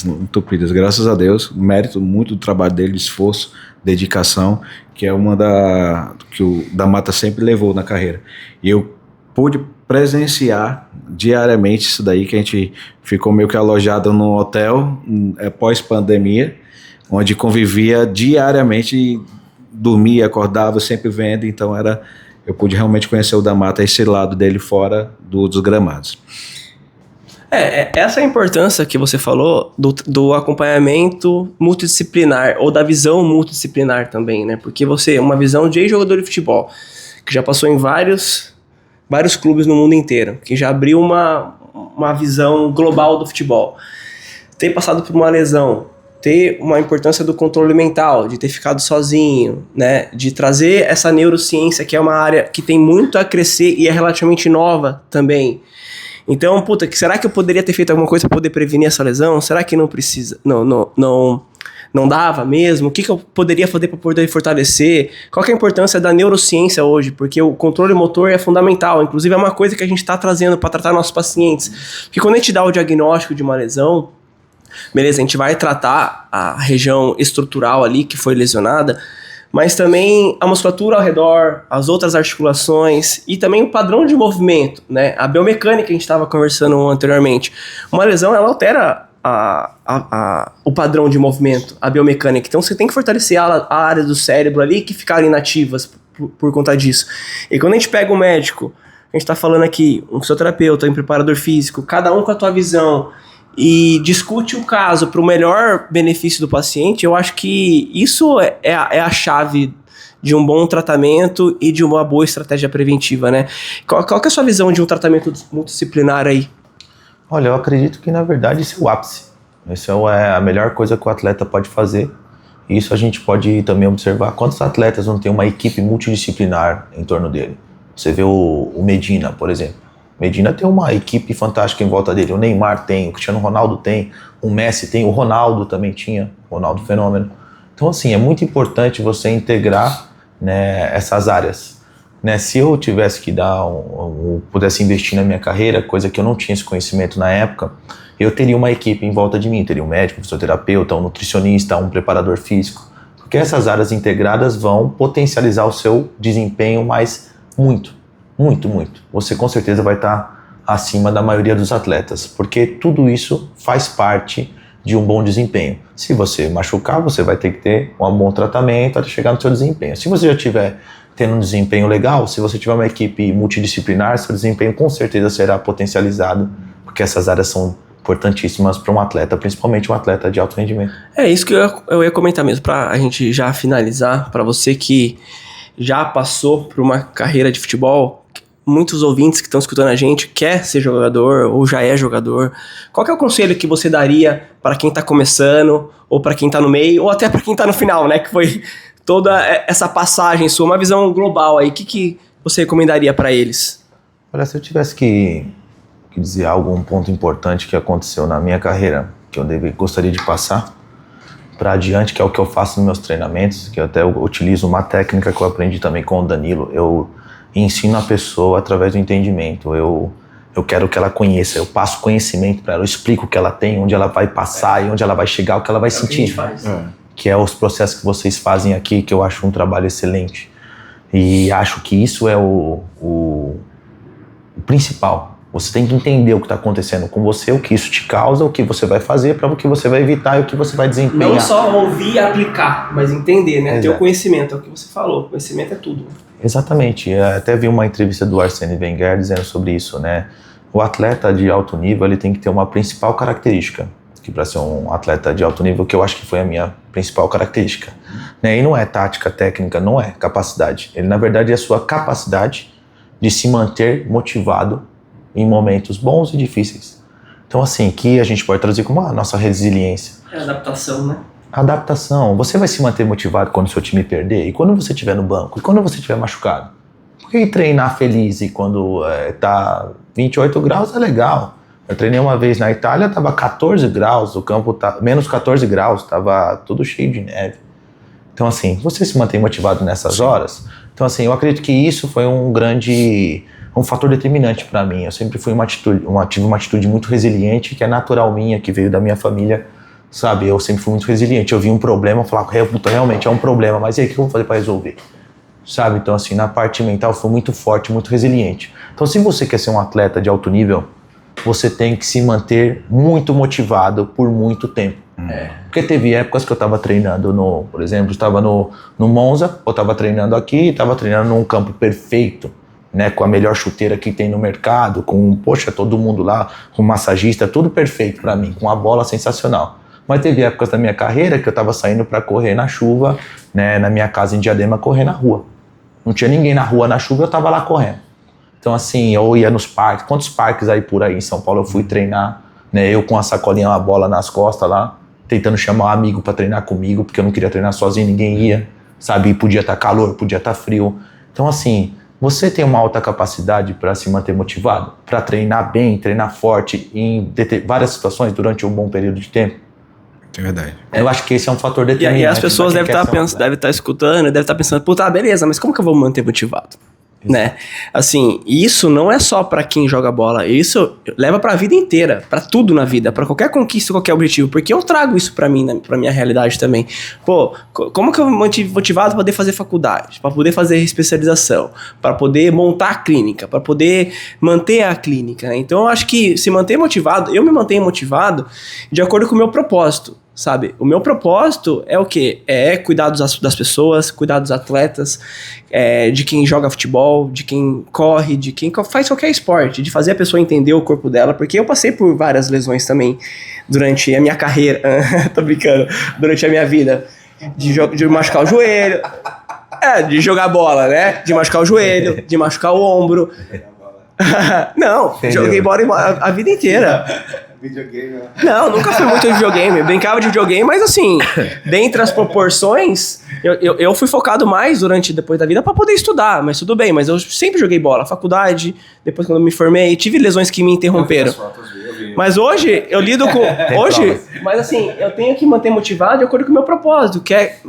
entupidas. Graças a Deus, mérito muito do trabalho dele, esforço, dedicação, que é uma que o da Mata sempre levou na carreira. E eu pude presenciar diariamente isso daí, que a gente ficou meio que alojado num hotel pós-pandemia, onde convivia diariamente, dormia, acordava, sempre vendo. Então eu pude realmente conhecer o da Mata, esse lado dele fora dos gramados. Essa é a importância que você falou do acompanhamento multidisciplinar, ou da visão multidisciplinar também, né? Porque uma visão de ex-jogador de futebol, que já passou em vários clubes no mundo inteiro, que já abriu uma visão global do futebol, ter passado por uma lesão, ter uma importância do controle mental, de ter ficado sozinho, né? De trazer essa neurociência, que é uma área que tem muito a crescer e é relativamente nova também. Então, será que eu poderia ter feito alguma coisa para poder prevenir essa lesão? Será que não precisa? Não dava mesmo? O que eu poderia fazer para poder fortalecer? Qual que é a importância da neurociência hoje? Porque o controle motor é fundamental. Inclusive, é uma coisa que a gente está trazendo para tratar nossos pacientes. Porque quando a gente dá o diagnóstico de uma lesão, beleza, a gente vai tratar a região estrutural ali que foi lesionada, mas também a musculatura ao redor, as outras articulações e também o padrão de movimento, né? A biomecânica que a gente estava conversando anteriormente. Uma lesão, ela altera o padrão de movimento, a biomecânica. Então você tem que fortalecer a área do cérebro ali que ficaram inativas por conta disso. E quando a gente pega o médico, a gente está falando aqui, um fisioterapeuta, um preparador físico, cada um com a tua visão, e discute o caso para o melhor benefício do paciente, eu acho que isso é a chave de um bom tratamento e de uma boa estratégia preventiva, né? Qual que é a sua visão de um tratamento multidisciplinar aí? Olha, eu acredito que, na verdade, esse é o ápice. Essa é a melhor coisa que o atleta pode fazer. E isso a gente pode também observar. Quantos atletas não tem uma equipe multidisciplinar em torno dele? Você vê o Medina, por exemplo. Medina tem uma equipe fantástica em volta dele. O Neymar tem, o Cristiano Ronaldo tem, o Messi tem, o Ronaldo também tinha, o Ronaldo Fenômeno. Então, assim, é muito importante você integrar, né, essas áreas. Né? Se eu tivesse que pudesse investir na minha carreira, coisa que eu não tinha esse conhecimento na época, eu teria uma equipe em volta de mim, teria um médico, um fisioterapeuta, um nutricionista, um preparador físico, porque essas áreas integradas vão potencializar o seu desempenho, mas muito. Você com certeza vai estar acima da maioria dos atletas, porque tudo isso faz parte de um bom desempenho. Se você machucar, você vai ter que ter um bom tratamento até chegar no seu desempenho. Se você já estiver tendo um desempenho legal, se você tiver uma equipe multidisciplinar, seu desempenho com certeza será potencializado, porque essas áreas são importantíssimas para um atleta, principalmente um atleta de alto rendimento. É isso que eu ia comentar mesmo, para a gente já finalizar, para você que já passou por uma carreira de futebol. Muitos ouvintes que estão escutando a gente quer ser jogador ou já é jogador. Qual que é o conselho que você daria para quem está começando, ou para quem está no meio, ou até para quem está no final, né? Que foi toda essa passagem sua, uma visão global aí. O que você recomendaria para eles? Olha, se eu tivesse que dizer algum ponto importante que aconteceu na minha carreira, que eu gostaria de passar para adiante, que é o que eu faço nos meus treinamentos, que eu até utilizo uma técnica que eu aprendi também com o Danilo. Eu ensino a pessoa através do entendimento. Eu quero que ela conheça, eu passo conhecimento para ela, eu explico o que ela tem, onde ela vai passar e onde ela vai chegar, o que ela vai sentir. Que é os processos que vocês fazem aqui, que eu acho um trabalho excelente. E acho que isso é o principal. Você tem que entender o que está acontecendo com você, o que isso te causa, o que você vai fazer, para o que você vai evitar e o que você vai desempenhar. Não só ouvir e aplicar, mas entender, né? Ter o conhecimento, é o que você falou. Conhecimento é tudo. Exatamente. Eu até vi uma entrevista do Arsène Wenger dizendo sobre isso, né? O atleta de alto nível, ele tem que ter uma principal característica, que para ser um atleta de alto nível, que eu acho que foi a minha principal característica, né? E não é tática, técnica, não é capacidade. Ele, na verdade, é a sua capacidade de se manter motivado em momentos bons e difíceis. Então, assim, que a gente pode traduzir como a nossa resiliência. É adaptação, né? Adaptação. Você vai se manter motivado quando o seu time perder, e quando você estiver no banco, e quando você estiver machucado. Porque treinar feliz e quando tá 28 graus é legal. Eu treinei uma vez na Itália, tava 14 graus, o campo tá menos 14 graus, tava tudo cheio de neve. Então, assim, você se mantém motivado nessas horas. Então, assim, eu acredito que isso foi um fator determinante para mim. Eu sempre fui tive uma atitude muito resiliente, que é natural minha, que veio da minha família, sabe? Eu sempre fui muito resiliente. Eu vi um problema, eu falava, realmente é um problema, mas e aí, o que eu vou fazer para resolver? Sabe? Então, assim, na parte mental, eu fui muito forte, muito resiliente. Então, se você quer ser um atleta de alto nível, você tem que se manter muito motivado por muito tempo. Porque teve épocas que eu estava treinando por exemplo, estava no Monza, eu estava treinando aqui, estava treinando num campo perfeito, né, com a melhor chuteira que tem no mercado, com, todo mundo lá, com massagista, tudo perfeito para mim, com a bola sensacional. Mas teve épocas da minha carreira que eu estava saindo para correr na chuva, né, na minha casa em Diadema, correr na rua. Não tinha ninguém na rua na chuva, eu estava lá correndo. Então, assim, eu ia nos parques. Quantos parques aí por aí em São Paulo eu fui treinar, né? Eu com a sacolinha, uma bola nas costas lá, tentando chamar um amigo para treinar comigo, porque eu não queria treinar sozinho, ninguém ia, sabe? E podia estar calor, podia estar frio. Então, assim, você tem uma alta capacidade para se manter motivado, para treinar bem, treinar forte em várias situações durante um bom período de tempo? É verdade. Eu acho que esse é um fator determinante. E as pessoas devem estar escutando, devem estar pensando, puta, beleza, mas como que eu vou me manter motivado? Né? Assim, isso não é só pra quem joga bola, isso leva pra vida inteira, pra tudo na vida, pra qualquer conquista, qualquer objetivo, porque eu trago isso pra mim, pra minha realidade também. Pô, como que eu me mantive motivado pra poder fazer faculdade, pra poder fazer especialização, pra poder montar a clínica, pra poder manter a clínica, né? Então eu acho que se manter motivado, eu me mantenho motivado de acordo com o meu propósito. Sabe, o meu propósito é o quê? É cuidar das pessoas, cuidar dos atletas, de quem joga futebol, de quem corre, de quem faz qualquer esporte, de fazer a pessoa entender o corpo dela, porque eu passei por várias lesões também durante a minha carreira, tô brincando, durante a minha vida, de machucar o joelho, de jogar bola, né? De machucar o joelho, de machucar o ombro. Não, joguei bola a vida inteira. Videogame, né? Não, nunca fui muito de videogame. Eu brincava de videogame, mas assim, dentre as proporções, eu fui focado mais depois da vida pra poder estudar, mas tudo bem. Mas eu sempre joguei bola, faculdade, depois quando eu me formei, tive lesões que me interromperam. Mas hoje, eu lido com... Mas assim, eu tenho que manter motivado de acordo com o meu propósito, que é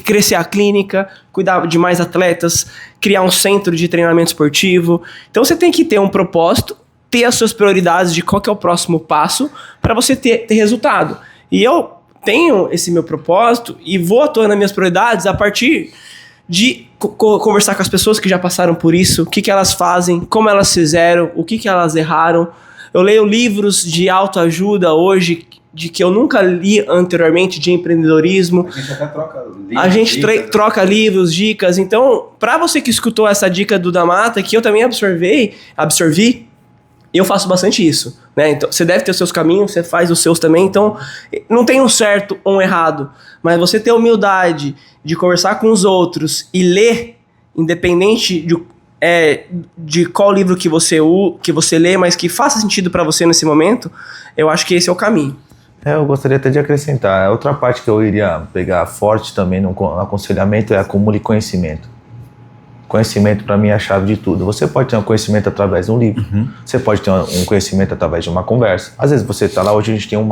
crescer a clínica, cuidar de mais atletas, criar um centro de treinamento esportivo. Então você tem que ter um propósito, ter as suas prioridades de qual que é o próximo passo para você ter resultado. E eu tenho esse meu propósito e vou atuando nas minhas prioridades a partir de conversar com as pessoas que já passaram por isso, o que elas fazem, como elas fizeram, o que elas erraram. Eu leio livros de autoajuda hoje de que eu nunca li anteriormente, de empreendedorismo. A gente até troca livros. A gente troca livros, dicas. Então, para você que escutou essa dica do Damata, que eu também absorvi, eu faço bastante isso, né? Então, você deve ter os seus caminhos, você faz os seus também, então não tem um certo ou um errado, mas você ter a humildade de conversar com os outros e ler, independente de qual livro que você lê, mas que faça sentido para você nesse momento, eu acho que esse é o caminho. Eu gostaria até de acrescentar, outra parte que eu iria pegar forte também no aconselhamento é acumule conhecimento. Conhecimento, para mim, é a chave de tudo. Você pode ter um conhecimento através de um livro, você pode ter um conhecimento através de uma conversa. Às vezes você está lá, hoje a gente tem um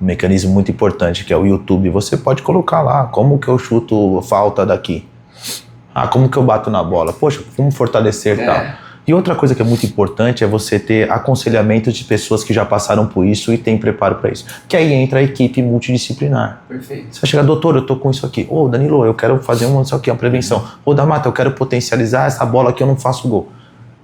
mecanismo muito importante, que é o YouTube. Você pode colocar lá, como que eu chuto falta daqui? Como que eu bato na bola? Poxa, como fortalecer e tal. E outra coisa que é muito importante é você ter aconselhamento de pessoas que já passaram por isso e têm preparo para isso. Que aí entra a equipe multidisciplinar. Perfeito. Você vai chegar, doutor, eu tô com isso aqui. Danilo, eu quero fazer isso aqui, uma prevenção. Damata, eu quero potencializar essa bola que eu não faço gol.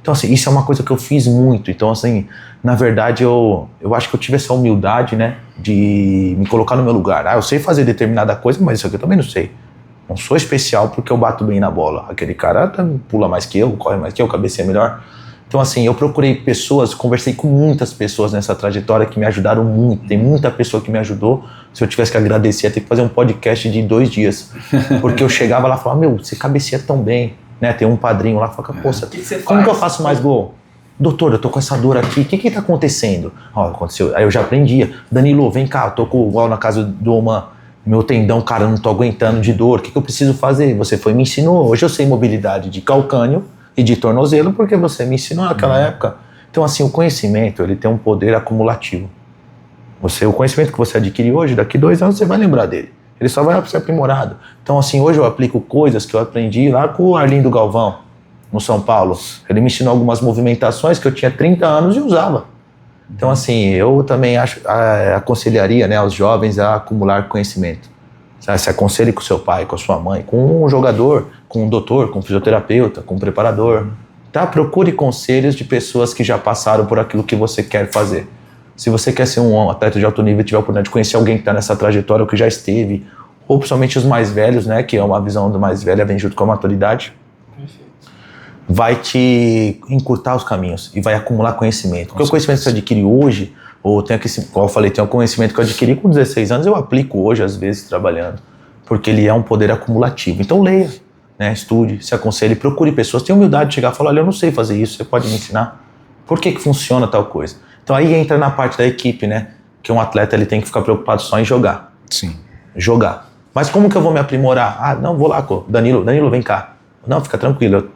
Então, assim, isso é uma coisa que eu fiz muito. Então, assim, na verdade, eu acho que eu tive essa humildade, né, de me colocar no meu lugar. Eu sei fazer determinada coisa, mas isso aqui eu também não sei. Não sou especial porque eu bato bem na bola. Aquele cara pula mais que eu, corre mais que eu, cabeceia melhor. Então, assim, eu procurei pessoas, conversei com muitas pessoas nessa trajetória que me ajudaram muito. Tem muita pessoa que me ajudou. Se eu tivesse que agradecer, ia ter que fazer um podcast de 2 dias. Porque eu chegava lá e falava, meu, você cabeceia tão bem. Né? Tem um padrinho lá que fala, pô, como que eu faço mais gol? Doutor, eu tô com essa dor aqui, o que tá acontecendo? Aconteceu. Aí eu já aprendia. Danilo, vem cá, eu tô igual na casa do Oman. Meu tendão, cara, eu não tô aguentando de dor. O que eu preciso fazer? Você foi e me ensinou. Hoje eu sei mobilidade de calcânio e de tornozelo porque você me ensinou naquela época. Então, assim, o conhecimento, ele tem um poder acumulativo. O conhecimento que você adquire hoje, daqui 2 anos você vai lembrar dele. Ele só vai ser aprimorado. Então, assim, hoje eu aplico coisas que eu aprendi lá com o Arlindo Galvão, no São Paulo. Ele me ensinou algumas movimentações que eu tinha 30 anos e usava. Então, assim, eu também aconselharia, né, aos jovens a acumular conhecimento. Se aconselhe com seu pai, com a sua mãe, com um jogador, com um doutor, com um fisioterapeuta, com um preparador. Tá? Procure conselhos de pessoas que já passaram por aquilo que você quer fazer. Se você quer ser um atleta de alto nível e tiver a oportunidade de conhecer alguém que está nessa trajetória ou que já esteve, ou principalmente os mais velhos, né, que é uma visão do mais velho, vem junto com a maturidade, vai te encurtar os caminhos e vai acumular conhecimento. Porque o conhecimento que você adquire hoje, ou tem aqui, como eu falei, tem um conhecimento que eu adquiri com 16 anos, eu aplico hoje, às vezes, trabalhando, porque ele é um poder acumulativo. Então leia, né, estude, se aconselhe, procure pessoas, tenha humildade de chegar e falar, olha, eu não sei fazer isso, você pode me ensinar? Por que funciona tal coisa? Então aí entra na parte da equipe, né, que um atleta ele tem que ficar preocupado só em jogar. Sim. Jogar. Mas como que eu vou me aprimorar? Não, vou lá, Danilo, vem cá. Não, fica tranquilo.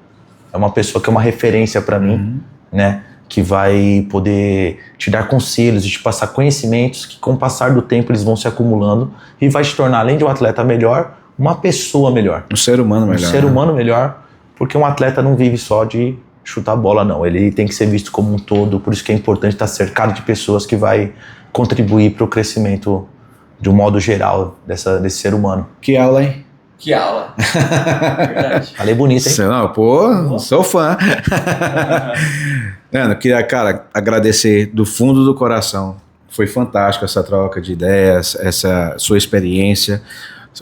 É uma pessoa que é uma referência para mim, né? Que vai poder te dar conselhos e te passar conhecimentos que com o passar do tempo eles vão se acumulando e vai te tornar, além de um atleta melhor, uma pessoa melhor. Um ser humano melhor. Um ser humano melhor, porque um atleta não vive só de chutar bola, não. Ele tem que ser visto como um todo, por isso que é importante estar cercado de pessoas que vai contribuir para o crescimento de um modo geral desse ser humano. Que aula, hein? Que aula. Verdade. Falei bonito, hein? Não, pô, sou fã. Mano, eu queria, cara, agradecer do fundo do coração. Foi fantástico essa troca de ideias, essa sua experiência.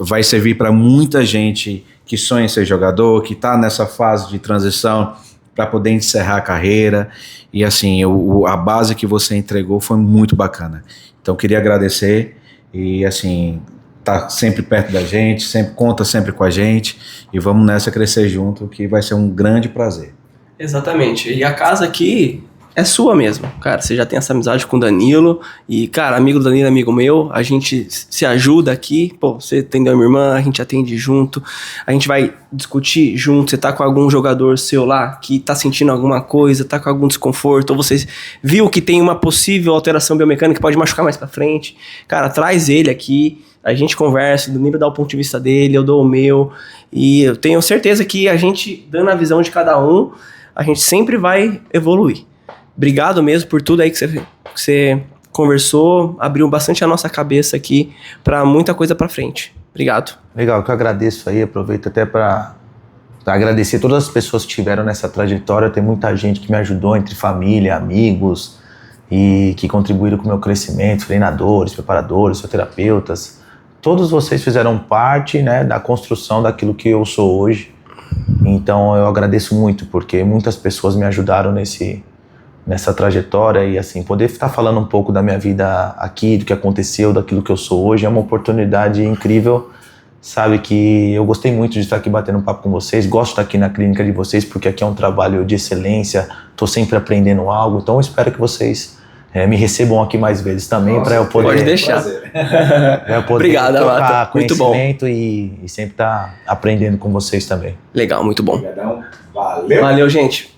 Vai servir para muita gente que sonha em ser jogador, que está nessa fase de transição para poder encerrar a carreira. E assim, a base que você entregou foi muito bacana. Então, queria agradecer e assim, tá sempre perto da gente, conta sempre com a gente e vamos nessa crescer junto, que vai ser um grande prazer. Exatamente. E a casa aqui é sua mesmo, cara. Você já tem essa amizade com o Danilo e, cara, amigo do Danilo é amigo meu. A gente se ajuda aqui. Pô, você atendeu a minha irmã, a gente atende junto. A gente vai discutir junto. Você tá com algum jogador seu lá que tá sentindo alguma coisa, tá com algum desconforto, ou você viu que tem uma possível alteração biomecânica que pode machucar mais pra frente. Cara, traz ele aqui. A gente conversa, o Danilo dá o ponto de vista dele, eu dou o meu. E eu tenho certeza que a gente, dando a visão de cada um, a gente sempre vai evoluir. Obrigado mesmo por tudo aí que você conversou, abriu bastante a nossa cabeça aqui para muita coisa para frente. Obrigado. Legal, que eu agradeço aí, aproveito até para agradecer todas as pessoas que estiveram nessa trajetória. Tem muita gente que me ajudou, entre família, amigos, e que contribuíram com o meu crescimento, treinadores, preparadores, fisioterapeutas. Todos vocês fizeram parte, né, da construção daquilo que eu sou hoje. Então eu agradeço muito, porque muitas pessoas me ajudaram nessa trajetória e assim, poder estar falando um pouco da minha vida aqui, do que aconteceu, daquilo que eu sou hoje, é uma oportunidade incrível, sabe, que eu gostei muito de estar aqui batendo um papo com vocês, gosto de estar aqui na clínica de vocês, porque aqui é um trabalho de excelência, estou sempre aprendendo algo, então eu espero que vocês me recebam aqui mais vezes também, para eu poder... Pode deixar. Eu poder Obrigado, trocar muito bom. conhecimento e sempre estar aprendendo com vocês também. Legal, muito bom. Obrigadão. Valeu. Valeu, gente.